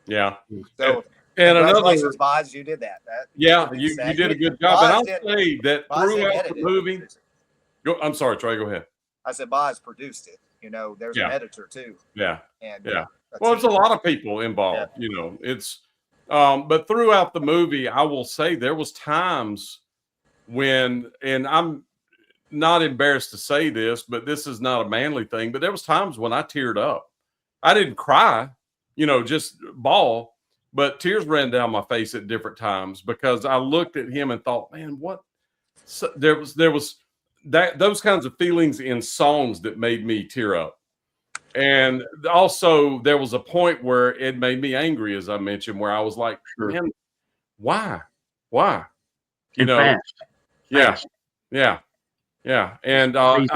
Yeah. So, and another, Boz, you did that. You did a good job. And I'll say that throughout the movie. I'm sorry, Trey, go ahead. I said Boz produced it. You know, there's an editor too. Yeah. And well, there's a lot of people involved. You know, it's but throughout the movie, I will say there was times when, and I'm not embarrassed to say this, but this is not a manly thing, but there was times when I teared up. I didn't cry, you know, just bawl, but tears ran down my face at different times because I looked at him and thought, man, what? So there was that those kinds of feelings in songs that made me tear up. And also there was a point where it made me angry, as I mentioned, where I was like, man, why? You know, fast. Yeah. And I mean,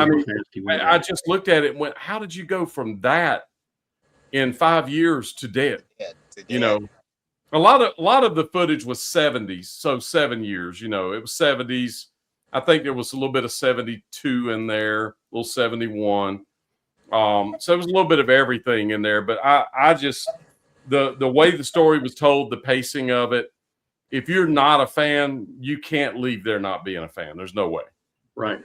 I just looked at it and went, how did you go from that in 5 years to dead? You know, a lot of the footage was 70s. So 7 years, you know, it was 70s. I think there was a little bit of 72 in there, a little 71. So it was a little bit of everything in there, but I just, the way the story was told, the pacing of it, if you're not a fan, you can't leave there not being a fan. There's no way. Right.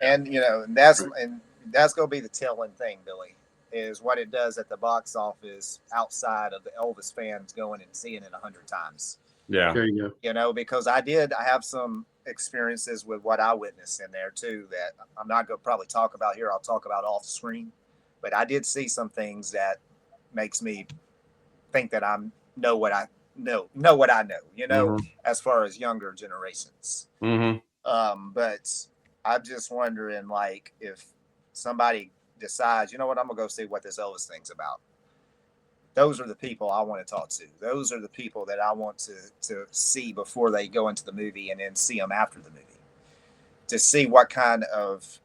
And you know, that's going to be the telling thing, Billy, is what it does at the box office outside of the Elvis fans going and seeing it 100 times. Yeah. There you go. You know, because I have some experiences with what I witnessed in there too that I'm not going to probably talk about here. I'll talk about off screen, but I did see some things that makes me think that I know what I know, you know, as far as younger generations. But I'm just wondering, like, if somebody decides, you know what, I'm gonna go see what this Elvis thing's about. Those are the people I want to talk to. Those are the people that I want to see before they go into the movie, and then see them after the movie, to see what kind of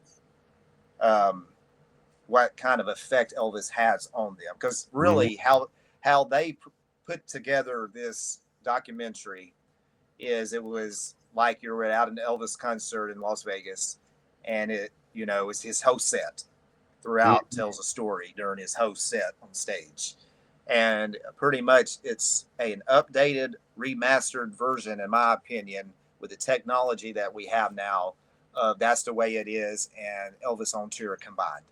effect Elvis has on them. Because really, how they put together this documentary is it was like you're out in Elvis concert in Las Vegas, and it, you know, it's his host set throughout, tells a story during his host set on stage. And pretty much it's an updated, remastered version, in my opinion, with the technology that we have now. That's the way it is, and Elvis on Tour combined.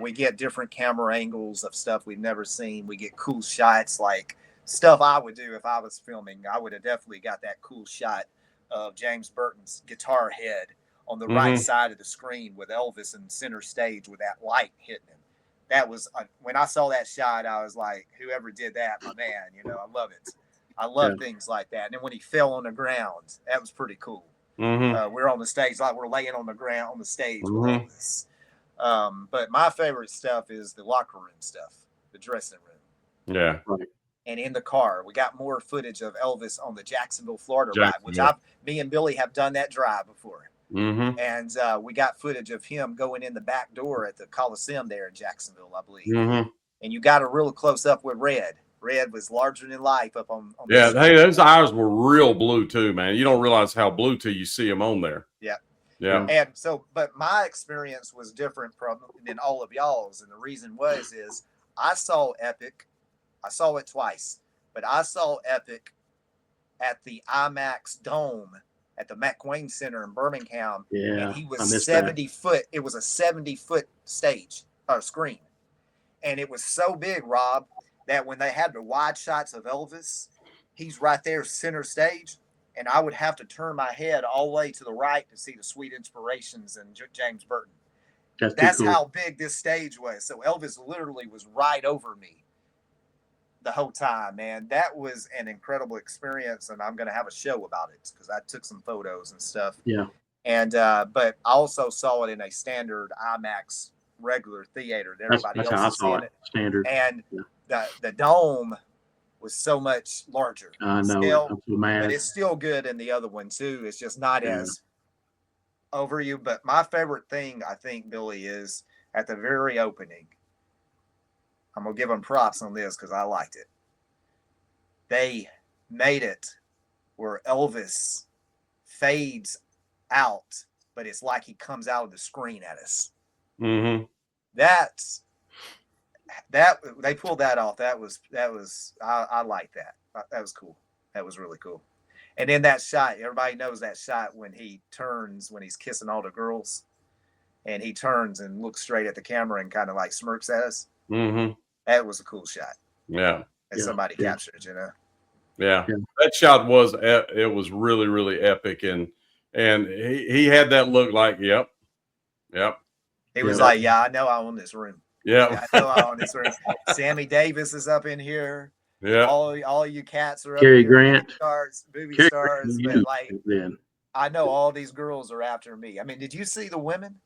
We get different camera angles of stuff we've never seen. We get cool shots, like stuff I would do if I was filming. I would have definitely got that cool shot of James Burton's guitar head on the right side of the screen with Elvis in center stage with that light hitting him. That was, when I saw that shot, I was like, whoever did that, my man, you know, I love it. I love things like that. And then when he fell on the ground, that was pretty cool. We're on the stage, like we're laying on the ground on the stage with Elvis. But my favorite stuff is the locker room stuff, the dressing room. Yeah. And in the car, we got more footage of Elvis on the Jacksonville, Florida ride, which me and Billy have done that drive before. And we got footage of him going in the back door at the Coliseum there in Jacksonville, I believe. And you got a real close up with Red. Red was larger than life up on yeah. Hey, those eyes were real blue too, man. You don't realize how blue till you see them on there. Yeah. And so, but my experience was different than all of y'all's. And the reason is I saw Epic. I saw it twice, but I saw Epic at the IMAX Dome at the McWayne Center in Birmingham. Yeah. And he was 70 foot. It was a 70-foot stage or screen. And it was so big, Rob, that when they had the wide shots of Elvis, he's right there center stage. And I would have to turn my head all the way to the right to see the Sweet Inspirations and James Burton. That's cool. How big this stage was. So Elvis literally was right over me the whole time, man. That was an incredible experience, and I'm going to have a show about it because I took some photos and stuff. Yeah. And but I also saw it in a standard IMAX regular theater. Everybody else was seeing it. Standard. And the dome was so much larger. I know. Still, but it's still good in the other one too. It's just not as over you. But my favorite thing, I think, Billy, is at the very opening. I'm gonna give them props on this because I liked it. They made it where Elvis fades out, but it's like he comes out of the screen at us. That they pulled that off. That was I like that. That was cool. That was really cool. And then that shot, everybody knows that shot when he turns, when he's kissing all the girls, and he turns and looks straight at the camera and kind of like smirks at us. That was a cool shot. Yeah. And somebody captured, you know. Yeah. That shot was really, really epic, and he had that look like, yep. He was like, yeah, I know I own this room. Yeah, I know I own this room. Sammy Davis is up in here. Yeah. All you cats are up Cary here. Grant. Movie stars. But like, I know all these girls are after me. I mean, did you see the women?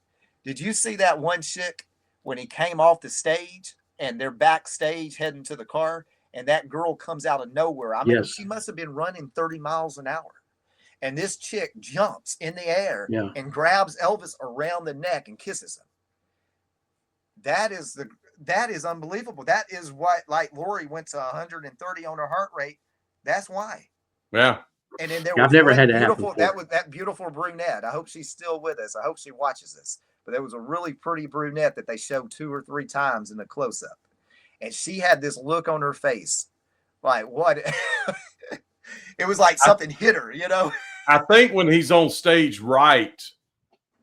Did you see that one chick when he came off the stage and they're backstage heading to the car and that girl comes out of nowhere? I mean, she must have been running 30 miles an hour. And this chick jumps in the air and grabs Elvis around the neck and kisses him. That is unbelievable. That is what, like, Lori went to 130 on her heart rate. That's why. Yeah. And then there was that beautiful brunette. I hope she's still with us. I hope she watches this. But there was a really pretty brunette that they showed 2 or 3 times in the close-up. And she had this look on her face. Like, what? It was like something hit her, you know? I think when he's on stage right,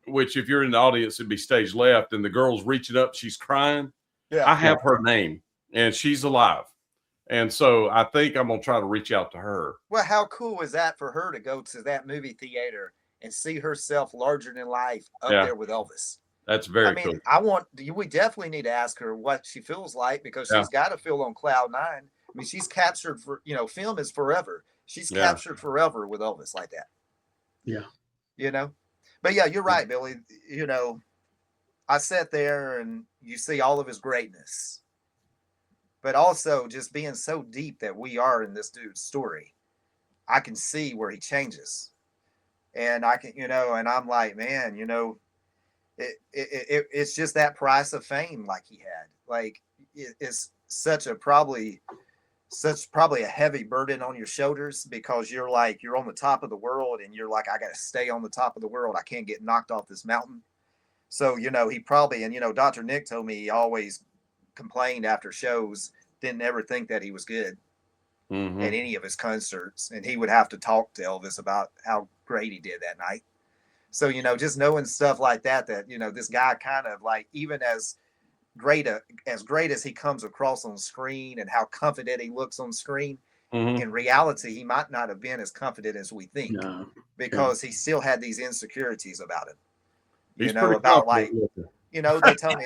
which if you're in the audience, it'd be stage left, and the girl's reaching up, she's crying. Yeah. I have her name, and she's alive. And so I think I'm going to try to reach out to her. Well, how cool is that for her to go to that movie theater and see herself larger than life up there with Elvis? That's very cool. We definitely need to ask her what she feels like, because she's got to feel on cloud 9. I mean, she's captured for, film is forever. She's captured forever with Elvis like that. Yeah. But yeah, you're right, Billy. I sat there and you see all of his greatness, but also just being so deep that we are in this dude's story. I can see where he changes, and I can, and I'm like, man, it's just that price of fame, like he had. Like, it's such a probably such probably a heavy burden on your shoulders because you're on the top of the world and you're like, I got to stay on the top of the world. I can't get knocked off this mountain. So, he probably, and, Dr. Nick told me he always complained after shows, didn't ever think that he was good at any of his concerts. And he would have to talk to Elvis about how great he did that night. So, just knowing stuff like that, this guy kind of like, even as great as he comes across on screen and how confident he looks on screen, in reality, he might not have been as confident as we think because he still had these insecurities about it. He's about like, they tell me,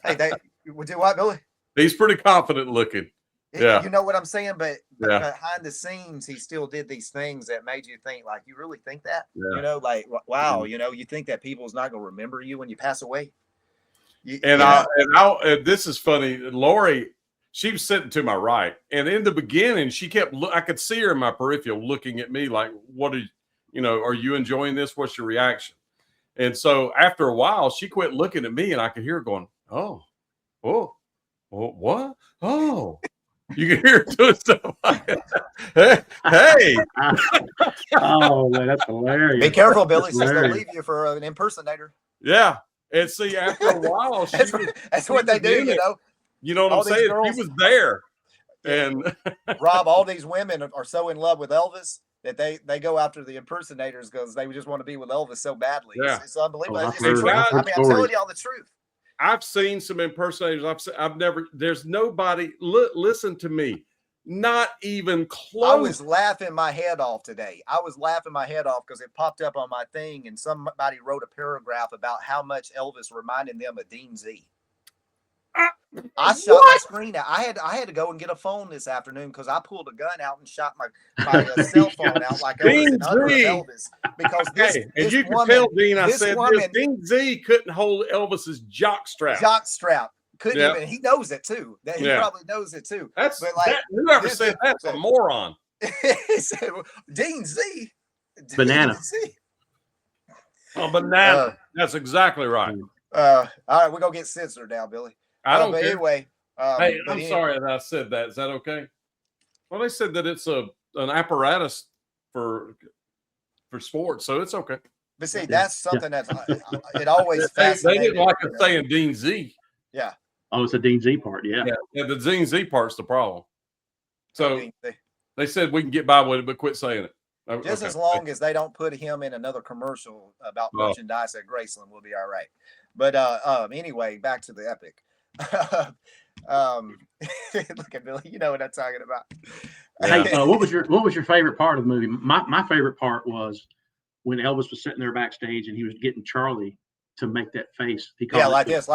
they would do what, Billy? He's pretty confident looking. Yeah. You know what I'm saying? But behind the scenes, he still did these things that made you think, like, you really think that? Yeah. Like, wow, you think that people's not going to remember you when you pass away? This is funny. Lori, she was sitting to my right, and in the beginning, she kept. I could see her in my peripheral looking at me like, "What are are you enjoying this? What's your reaction?" And so after a while, she quit looking at me, and I could hear her going, "Oh, what? Oh." You can hear her doing stuff like, hey. Oh, man, that's hilarious. Be careful, Billy. She's going to leave you for an impersonator. Yeah. And see, after a while, that's what they do, You know what I'm saying? Girls, he was there. And Rob, all these women are so in love with Elvis that they go after the impersonators because they just want to be with Elvis so badly. Yeah. It's unbelievable. Oh, It's the truth. I'm telling you all the truth. I've seen some impersonators. There's nobody, listen to me, not even close. I was laughing my head off today. I was laughing my head off because it popped up on my thing and somebody wrote a paragraph about how much Elvis reminded them of Dean Z. I shot my screen out. I had to go and get a phone this afternoon because I pulled a gun out and shot my cell phone out like Elvis because and you can tell Dean. I said this, Dean Z couldn't hold Elvis's jock strap. Couldn't even. He knows it too. He probably knows it too. But like, whoever said that's a moron. He said, Dean Z. Banana. Dean Z. Oh, banana. That's exactly right. All right, we're gonna get censored now, Billy. I don't care. Anyway, hey, I'm sorry that I said that. Is that okay? Well, they said that it's an apparatus for sports, so it's okay. But see, that's something that's it always fascinated. They didn't like us saying Dean Z. Yeah. Oh, it's a Dean Z part. Yeah. The Dean Z part's the problem. So they said we can get by with it, but quit saying it. Just as long as they don't put him in another commercial about merchandise at Graceland, we'll be all right. But anyway, back to the epic. Look at Billy, you know what I'm talking about. Hey, what was your favorite part of the movie? My favorite part was when Elvis was sitting there backstage and he was getting Charlie to make that face. Like this.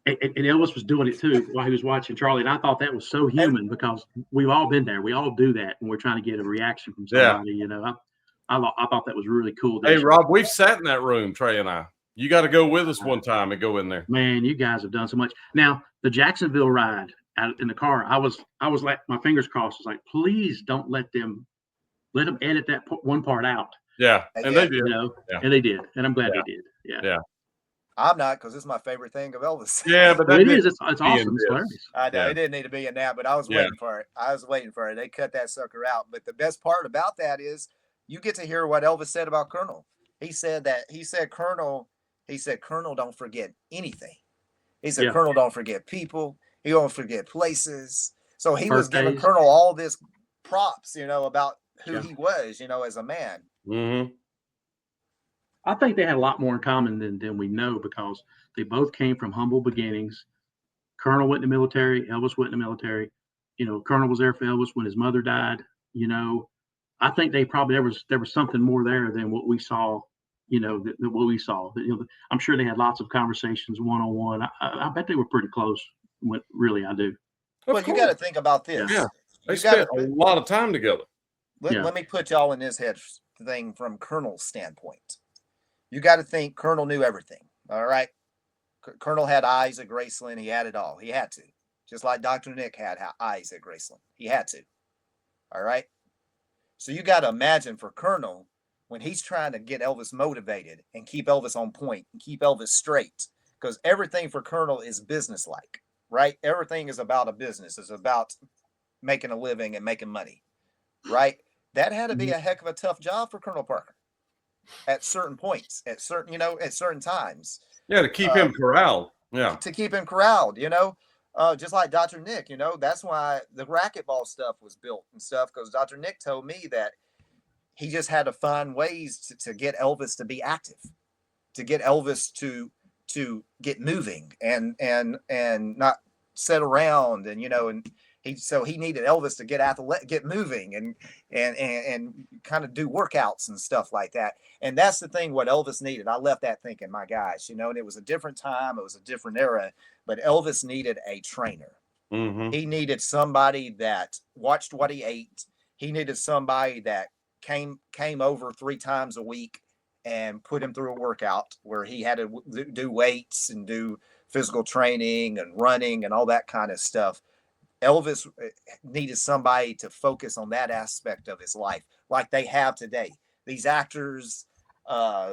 And Elvis was doing it too while he was watching Charlie, and I thought that was so human because we've all been there. We all do that when we're trying to get a reaction from somebody. I thought that was really cool. Hey, Rob, we've sat in that room, Trey and I. You got to go with us one time and go in there. Man, you guys have done so much. Now, the Jacksonville ride out in the car, I was like, my fingers crossed. I was like, please don't let them edit that one part out. Yeah, and they did. And they did, and I'm glad they did. Yeah. I'm not, because it's my favorite thing of Elvis. Yeah, but it is. It's awesome. It's hilarious. I know it didn't need to be in that, but I was waiting for it. They cut that sucker out. But the best part about that is you get to hear what Elvis said about Colonel. He said Colonel don't forget anything. He said Colonel don't forget people. He don't forget places. So he was giving Colonel all this props, about who he was, as a man. Mm-hmm. I think they had a lot more in common than we know because they both came from humble beginnings. Colonel went in the military. Elvis went in the military. Colonel was there for Elvis when his mother died. I think they probably there was something more there than what we saw. What we saw. I'm sure they had lots of conversations one-on-one. I bet they were pretty close. Really, I do. Well, you got to think about this. Yeah, they spent a lot of time together. Let me put y'all in this head thing from Colonel's standpoint. You got to think Colonel knew everything. All right. Colonel had eyes at Graceland. He had it all. He had to. Just like Dr. Nick had eyes at Graceland. He had to. All right. So you got to imagine for Colonel, when he's trying to get Elvis motivated and keep Elvis on point and keep Elvis straight, because everything for Colonel is businesslike, right? Everything is about a business. It's about making a living and making money, right? That had to be a heck of a tough job for Colonel Parker at certain points, at certain times. Yeah, to keep him corralled. Yeah. To keep him corralled, just like Dr. Nick, that's why the racquetball stuff was built and stuff, because Dr. Nick told me that he just had to find ways to get Elvis to be active, to get Elvis to get moving and not sit around and he needed Elvis to get moving and kind of do workouts and stuff like that. And that's the thing what Elvis needed. I left that thinking, my gosh, and it was a different time, it was a different era, but Elvis needed a trainer. Mm-hmm. He needed somebody that watched what he ate. He needed somebody that came over 3 times a week and put him through a workout where he had to do weights and do physical training and running and all that kind of stuff. Elvis needed somebody to focus on that aspect of his life, like they have today. These actors,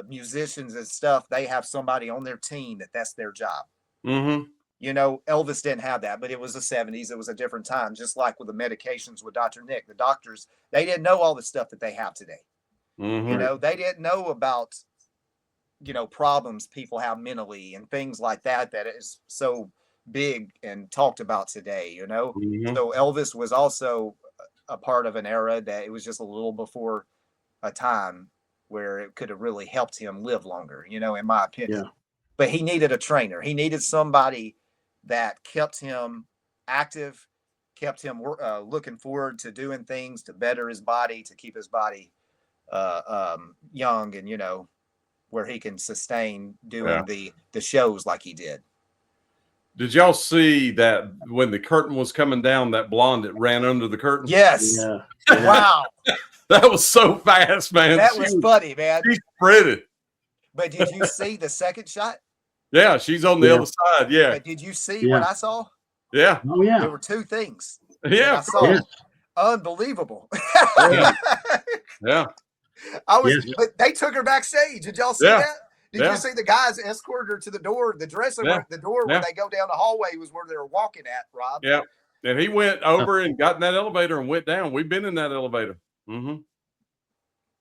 musicians and stuff, they have somebody on their team that's their job. Mm-hmm. Elvis didn't have that, but it was the 70s. It was a different time, just like with the medications with Dr. Nick. The doctors, they didn't know all the stuff that they have today. Mm-hmm. They didn't know about, problems people have mentally and things like that is so big and talked about today, Mm-hmm. So Elvis was also a part of an era that it was just a little before a time where it could have really helped him live longer, in my opinion. Yeah. But he needed a trainer. He needed somebody that kept him active, kept him looking forward to doing things to better his body, to keep his body young and, where he can sustain doing the shows like he did. Did y'all see that when the curtain was coming down, that blonde that ran under the curtain? Yes. Yeah. Wow. That was so fast, man. That was funny, man. She's pretty. But did you see the second shot? Yeah, she's on the other side. Yeah. But did you see what I saw? Yeah. Oh yeah. There were 2 things. Yeah. I saw. Yes. Unbelievable. Yeah. Yeah. But they took her backstage. Did y'all see that? Did you see the guys escorted her to the door? The dressing room, the door where they go down the hallway was where they were walking at, Rob. Yeah. And he went over and got in that elevator and went down. We've been in that elevator. Mm-hmm.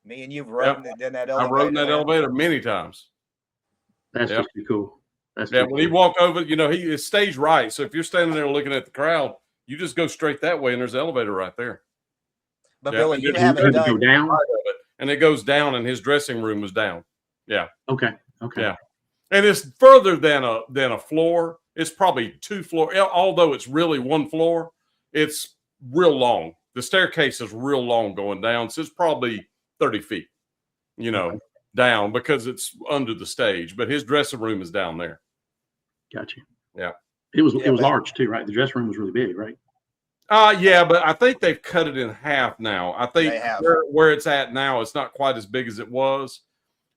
Me and you've rode in that elevator. I rode in that elevator many times. That's just pretty cool. That's when he walked over, he is stage right. So if you're standing there looking at the crowd, you just go straight that way and there's an elevator right there. But Billy, you haven't done go down. And it goes down, and his dressing room was down. Yeah. Okay. Yeah. And it's further than a floor. It's probably 2 floors. Although it's really 1 floor, it's real long. The staircase is real long going down. So it's probably 30 feet, down because it's under the stage. But his dressing room is down there. Gotcha. Yeah. It was large too, right? The dressing room was really big, right? Yeah, but I think they've cut it in half now. I think where it's at now, it's not quite as big as it was,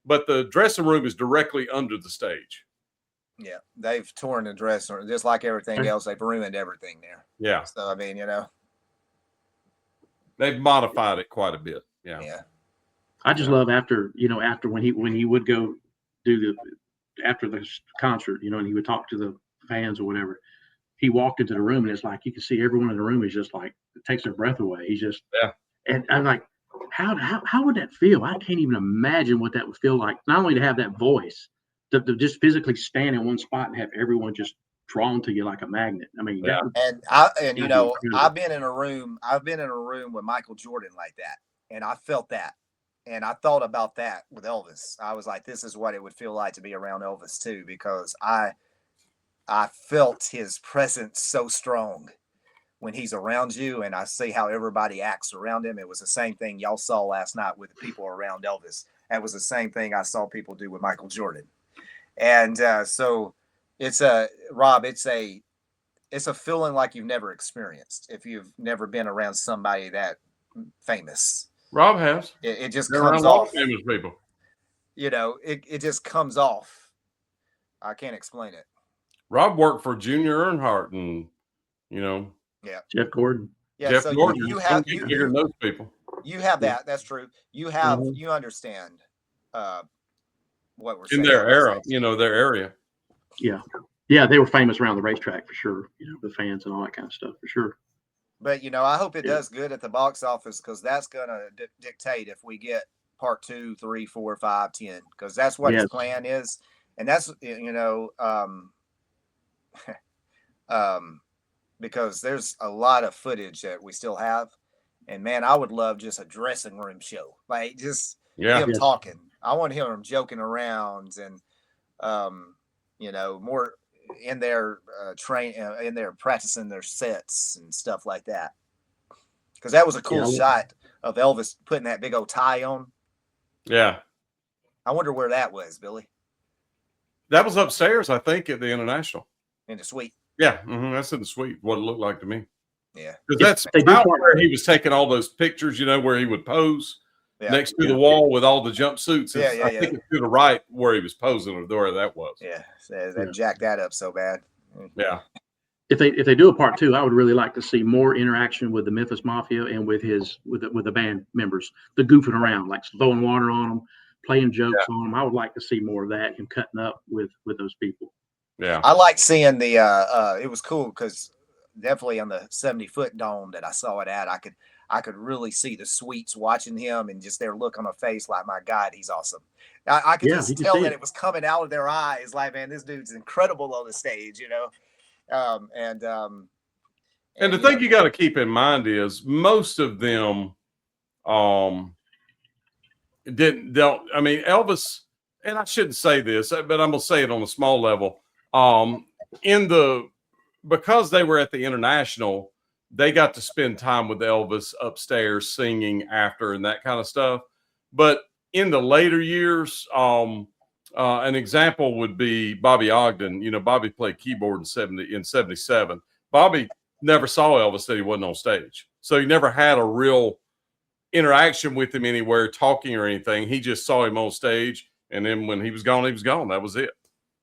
but the dressing room is directly under the stage. Yeah, they've torn the dressing room, just like everything else. They've ruined everything there. Yeah. So, I mean, they've modified it quite a bit. Yeah. Yeah. I just love after when he would go do after the concert, and he would talk to the fans or whatever. He walked into the room and it's like you can see everyone in the room is just like it takes their breath away. He's just and I'm like, how would that feel? I can't even imagine what that would feel like. Not only to have that voice, to just physically stand in one spot and have everyone just drawn to you like a magnet. I mean, I've been in a room with Michael Jordan like that, and I felt that, and I thought about that with Elvis. I was like, this is what it would feel like to be around Elvis too, because I felt his presence so strong when he's around you, and I see how everybody acts around him. It was the same thing y'all saw last night with the people around Elvis. That was the same thing I saw people do with Michael Jordan. And so it's a feeling like you've never experienced if you've never been around somebody that famous. Rob has. It just comes off. Famous people. It just comes off. I can't explain it. Rob worked for Junior Earnhardt and, Jeff Gordon. Yeah, Jeff so Gordon. you have bigger than those people. You have that. That's true. You have you understand what we're saying in their era, their area. Yeah. Yeah, they were famous around the racetrack for sure. The fans and all that kind of stuff for sure. But I hope it does good at the box office, because that's gonna dictate if we get part 2, 3, 4, 5, 10, because that's what his plan is, and that's because there's a lot of footage that we still have, and man, I would love just a dressing room show, like just him talking. I want him joking around and more in there in there practicing their sets and stuff like that, because that was a cool shot of Elvis putting that big old tie on. Yeah, I wonder where that was, Billy. That was upstairs, I think, at the International, in the suite. Yeah, that's in the suite. What it looked like to me. Yeah, because that's about where he was taking all those pictures. Where he would pose next to the wall with all the jumpsuits. I think it's to the right where he was posing, or where that was. Yeah, that jacked that up so bad. Yeah. If they do a part 2, I would really like to see more interaction with the Memphis Mafia and with the band members, the goofing around, like throwing water on them, playing jokes on them. I would like to see more of that, him cutting up with those people. Yeah, I like seeing the. It was cool because definitely on the 70-foot dome that I saw it at, I could really see the suites watching him and just their look on their face, like, my God, he's awesome. I could just tell that it was coming out of their eyes, like, man, this dude's incredible on the stage, And the thing you got to keep in mind is most of them Elvis, and I shouldn't say this, but I'm gonna say it on a small level. Because they were at the International, they got to spend time with Elvis upstairs singing after and that kind of stuff. But in the later years, an example would be Bobby Ogden. Bobby played keyboard in 77. Bobby never saw Elvis that he wasn't on stage. So he never had a real interaction with him anywhere, talking or anything. He just saw him on stage. And then when he was gone, he was gone. That was it.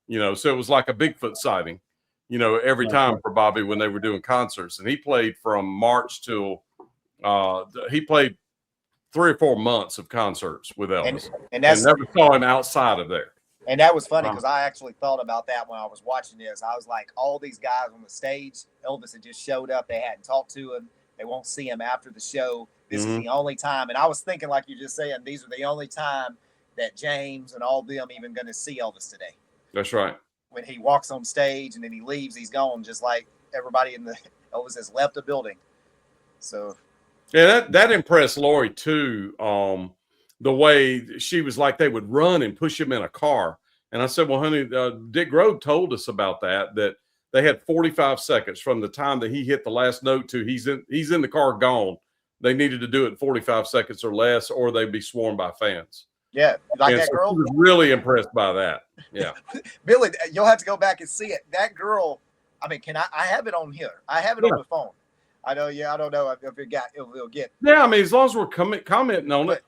So it was like a Bigfoot sighting, every time for Bobby when they were doing concerts. And he played from March till he played 3 or 4 months of concerts with Elvis. And never saw him outside of there. And that was funny because I actually thought about that when I was watching this. I was like, all these guys on the stage, Elvis had just showed up. They hadn't talked to him. They won't see him after the show. This is the only time. And I was thinking, like you're just saying, these are the only time that James and all them even going to see Elvis today. That's right. When he walks on stage and then he leaves, he's gone, just like everybody in the Elvis has left the building. So yeah, that impressed Lori too. The way she was like, they would run and push him in a car. And I said, well, honey, Dick Grove told us about that they had 45 seconds from the time that he hit the last note to he's in the car gone. They needed to do it in 45 seconds or less, or they'd be swarmed by fans. Yeah, like that girl. I was really impressed by that. Yeah, Billy, you'll have to go back and see it. That girl. I mean, I have it on here. I have it on the phone. I know. Yeah, I don't know if it'll get. Yeah, I mean, as long as we're commenting on it.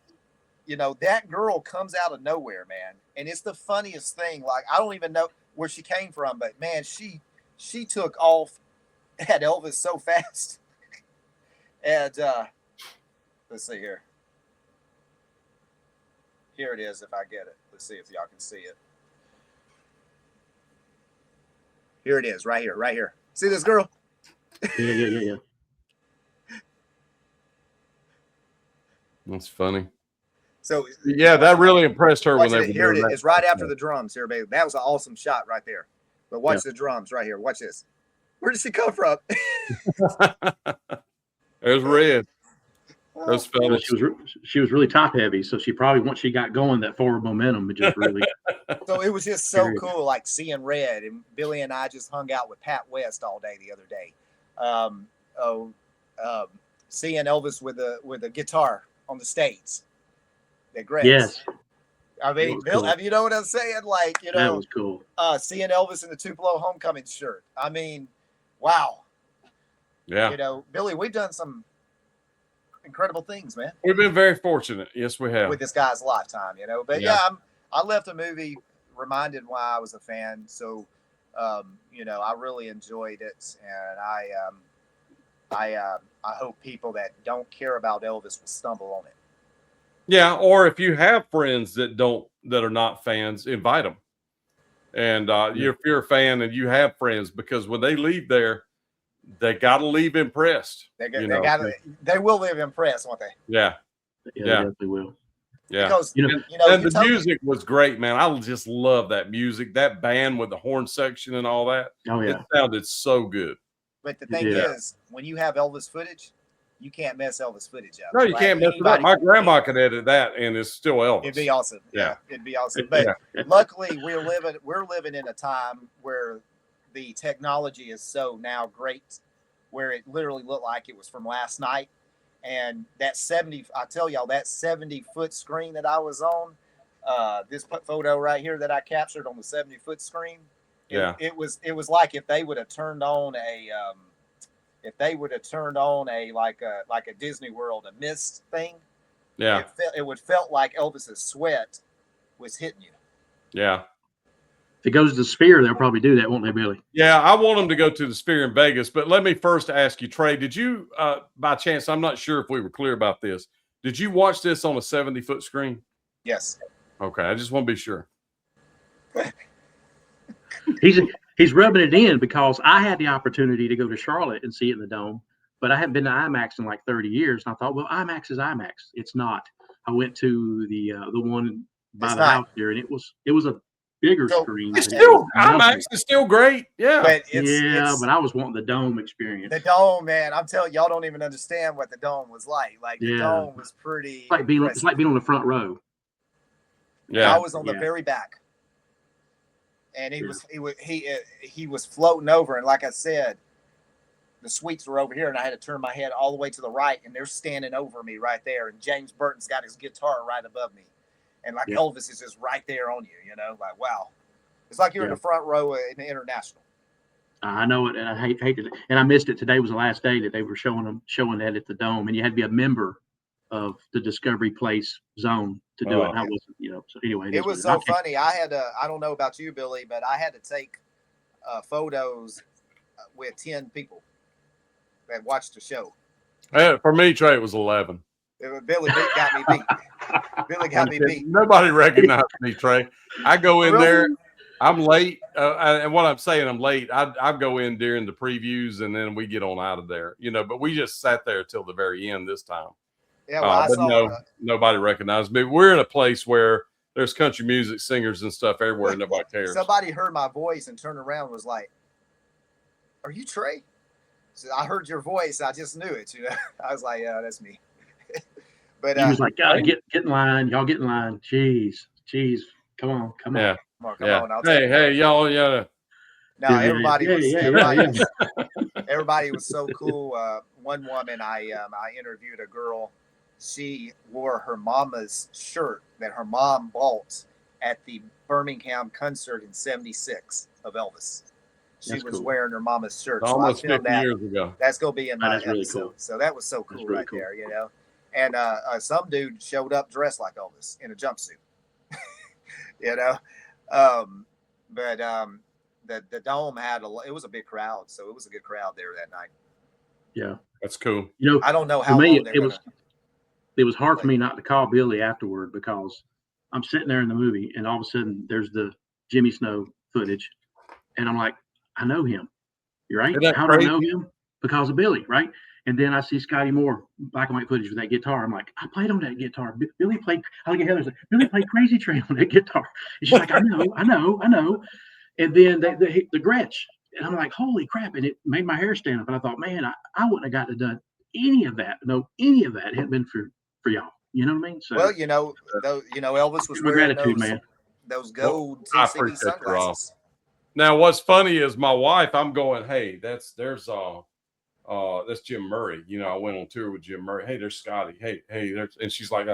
That girl comes out of nowhere, man, and it's the funniest thing. Like, I don't even know where she came from, but man, she took off at Elvis so fast. And let's see here. Here it is. If I get it, let's see if y'all can see it. Here it is, right here, right here. See this girl? Yeah. That's funny. So yeah, that really impressed her when they were here. It is right after the drums here, baby. That was an awesome shot right there. But watch the drums right here. Watch this. Where did she come from? There's Red. Those fellas. She was really top heavy, so she probably once she got going, that forward momentum, it just really. So it was just so cool, like seeing Red. And Billy and I just hung out with Pat West all day the other day. Seeing Elvis with a guitar on the stage. That great. Yes. I mean, Bill, cool. You know what I'm saying? Like, that was cool. Seeing Elvis in the Tupelo homecoming shirt. I mean, wow. Yeah. Billy, we've done some incredible things, man. We've been very fortunate. Yes, we have. With this guy's lifetime, But I left the movie reminded why I was a fan. So, I really enjoyed it, and I hope people that don't care about Elvis will stumble on it. Yeah, or if you have friends that are not fans, invite them. And if you're a fan and you have friends, because when they leave there, they got to leave impressed. They will live impressed, won't they? Yeah. Yeah, they definitely will. Yeah. Because, and the music was great, man. I just love that music, that band with the horn section and all that. Oh, yeah. It sounded so good. But the thing is, when you have Elvis footage, you can't mess Elvis footage up. No, you can't mess it up. My grandma could edit that, and it's still Elvis. It'd be awesome. Yeah. It'd be awesome. But luckily, we're living in a time where the technology is so now great, where it literally looked like it was from last night. And that 70-foot screen that I was on, this photo right here that I captured on the 70-foot screen, it was like if they would have turned on like a Disney World, a mist thing. Yeah. It would felt like Elvis's sweat was hitting you. Yeah. If it goes to the Sphere, they'll probably do that, won't they, Billy? Yeah, I want them to go to the Sphere in Vegas. But let me first ask you, Trey, did you, by chance, I'm not sure if we were clear about this, did you watch this on a 70-foot screen? Yes. Okay, I just want to be sure. He's rubbing it in because I had the opportunity to go to Charlotte and see it in the Dome, but I haven't been to IMAX in like 30 years. And I thought, well, IMAX is IMAX. It's not. I went to the one by the house here, and it was a bigger screen. IMAX is still great. Yeah. But but I was wanting the Dome experience. The Dome, man, I'm telling y'all don't even understand what the Dome was like. Like the Dome was pretty. It's like being on the front row. Yeah. I was on the very back. And he was floating over, and like I said, the suites were over here, and I had to turn my head all the way to the right, and they're standing over me right there. And James Burton's got his guitar right above me, and like Elvis is just right there on you, like wow, it's like you're in the front row in the International. I know it, and I hate it, and I missed it. Today was the last day that they were showing that at the Dome, and you had to be a member of the Discovery Place zone to do it. And I wasn't, so anyway. It was so funny. I don't know about you, Billy, but I had to take photos with 10 people that watched the show. For me, Trey, it was 11. Billy got me beat. Billy got me beat. Nobody recognized me, Trey. I go in there. I'm late. And what I'm saying, I'm late. I go in during the previews, and then we get on out of there. But we just sat there till the very end this time. Yeah, well, nobody recognized me. We're in a place where there's country music singers and stuff everywhere, and nobody cares. Somebody heard my voice and turned around and was like, "Are you Trey?" So I heard your voice. I just knew it. I was like, "Yeah, that's me." But he was like, "God, get in line, y'all get in line." Jeez, come on. Yeah. Come on. Hey, y'all, yeah. No, everybody was so cool. One woman, I interviewed a girl. She wore her mama's shirt that her mom bought at the Birmingham concert in '76 of Elvis. She was wearing her mama's shirt. Almost 50 years ago. That's going to be in my episode. Really cool. So that was so cool right there, And some dude showed up dressed like Elvis in a jumpsuit. The Dome it was a big crowd, so it was a good crowd there that night. Yeah, that's cool. I don't know how for me, long it was hard for me not to call Billy afterward because I'm sitting there in the movie, and all of a sudden there's the Jimmy Snow footage, and I'm like, I know him. You're right. How do I know him? Because of Billy, right? And then I see Scotty Moore black and white footage with that guitar. I'm like, I played on that guitar. Billy played. I look at Heather and say, Billy played Crazy Train on that guitar. And she's like, I know. And then the Gretsch, and I'm like, holy crap! And it made my hair stand up. And I thought, man, I wouldn't have got to done any of that. No, any of that hadn't been for y'all. You know what I mean? So, well, Elvis was wearing those gold TCB sunglasses. Now, what's funny is my wife. I'm going, hey, that's Jim Murray. I went on tour with Jim Murray. Hey, there's Scotty. Hey, there's, and she's like,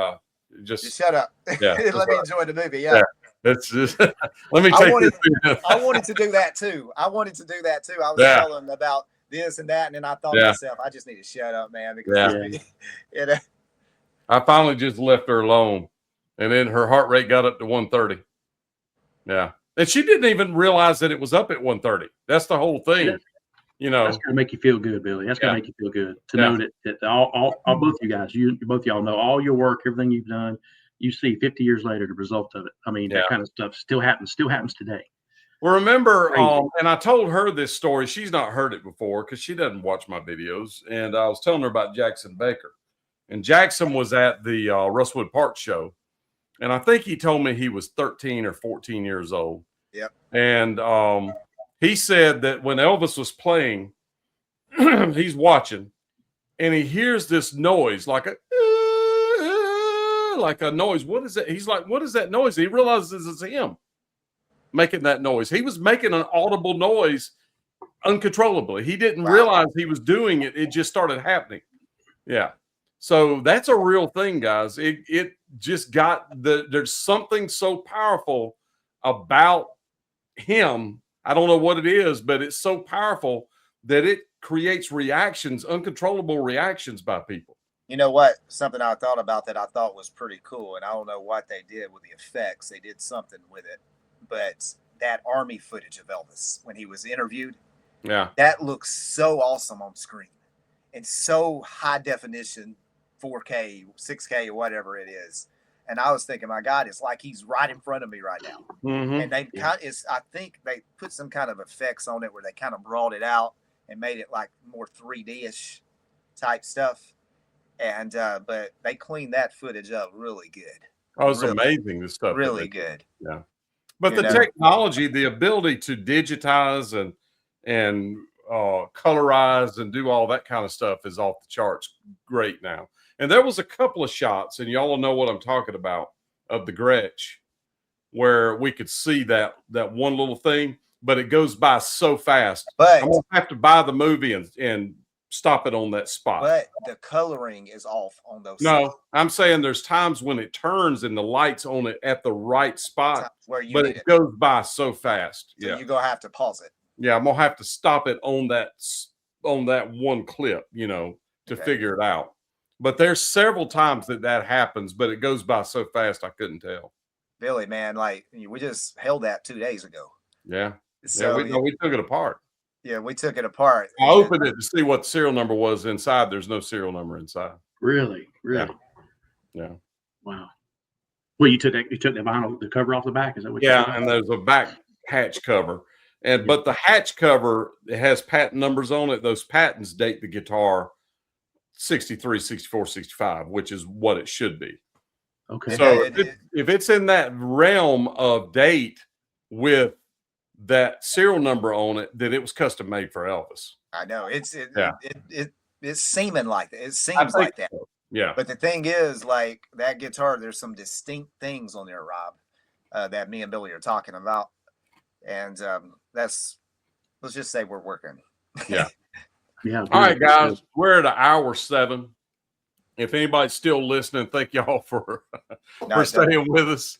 just shut up. Yeah, let me enjoy the movie. Yeah. That's just. Let me take this. I wanted to do that too. I was telling them about this and that, and then I thought to myself, I just need to shut up, man, because I finally just left her alone, and then her heart rate got up to 130. Yeah, and she didn't even realize that it was up at 130. That's the whole thing. That's gonna make you feel good, Billy. That's gonna make you feel good to know that all both you guys, both y'all know all your work, everything you've done. You see 50 years later the result of it. I mean, that kind of stuff still happens today. Well, remember, Crazy. and I told her this story. She's not heard it before because she doesn't watch my videos. And I was telling her about Jackson Baker. And Jackson was at the Russellwood Park show. And I think he told me he was 13 or 14 years old. Yep. And he said that when Elvis was playing, he's watching, and he hears this noise like a noise. What is that? He's like, what is that noise? He realizes it's him making that noise. He was making an audible noise uncontrollably. He didn't realize he was doing it. It just started happening. Yeah. So that's a real thing, guys. It just got there's something so powerful about him. I don't know what it is, but it's so powerful that it creates reactions, uncontrollable reactions by people. You know what? Something I thought about that I thought was pretty cool, and I don't know what they did with the effects. They did something with it, but that army footage of Elvis when he was interviewed, that looks so awesome on screen and so high definition, 4K, 6K, or whatever it is. And I was thinking, my God, it's like he's right in front of me right now. And they I think they put some kind of effects on it where they kind of brought it out and made it like more 3D-ish type stuff. And but they cleaned that footage up really good. Oh, it's amazing, this stuff. Really good. Yeah. But the technology, the ability to digitize and colorize and do all that kind of stuff is off the charts great now. And there was a couple of shots, and y'all will know what I'm talking about, of the Gretsch, where we could see that one little thing, but it goes by so fast. But I'm gonna have to buy the movie and stop it on that spot. But the coloring is off on those. No, I'm saying there's times when it turns and the light's on it at the right spot, but it goes by so fast. So you're gonna have to pause it. Yeah, I'm gonna have to stop it on that one clip, to figure it out. But there's several times that happens, but it goes by so fast I couldn't tell. Billy, man, like we just held that 2 days ago. Yeah. So we took it apart. Yeah, we took it apart. I opened it to see what the serial number was inside. There's no serial number inside. Really? Yeah. Wow. Well, you took the vinyl, the cover off the back. Is that what? Yeah, and there's a back hatch cover, but the hatch cover, it has patent numbers on it. Those patents date the guitar 63, 64, 65, which is what it should be. Okay. So if it's in that realm of date with that serial number on it, then it was custom made for Elvis. I know it's seeming like that. It seems like that. So. Yeah. But the thing is, like that guitar, there's some distinct things on there, Rob, that me and Billy are talking about, and let's just say we're working. Yeah. Yeah. All right, guys, we're at hour 7. If anybody's still listening, thank y'all for staying with us.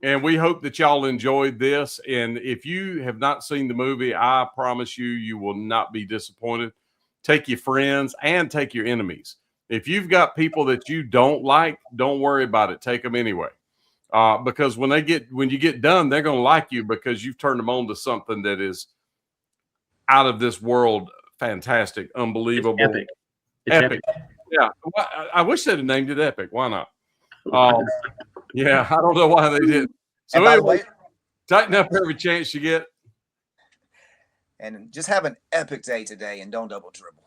And we hope that y'all enjoyed this. And if you have not seen the movie, I promise you will not be disappointed. Take your friends and take your enemies. If you've got people that you don't like, don't worry about it. Take them anyway. Because when you get done, they're going to like you because you've turned them on to something that is out of this world. Fantastic, unbelievable, it's epic. Yeah, I wish they'd have named it Epic. Why not? Yeah, I don't know why they did. So anyway, tighten up every chance you get, and just have an epic day today, and don't double dribble.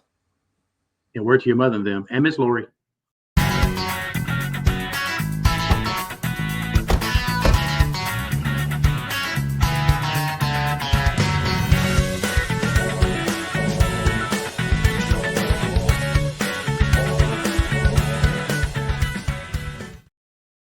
And word to your mother and them, and Miss Lori.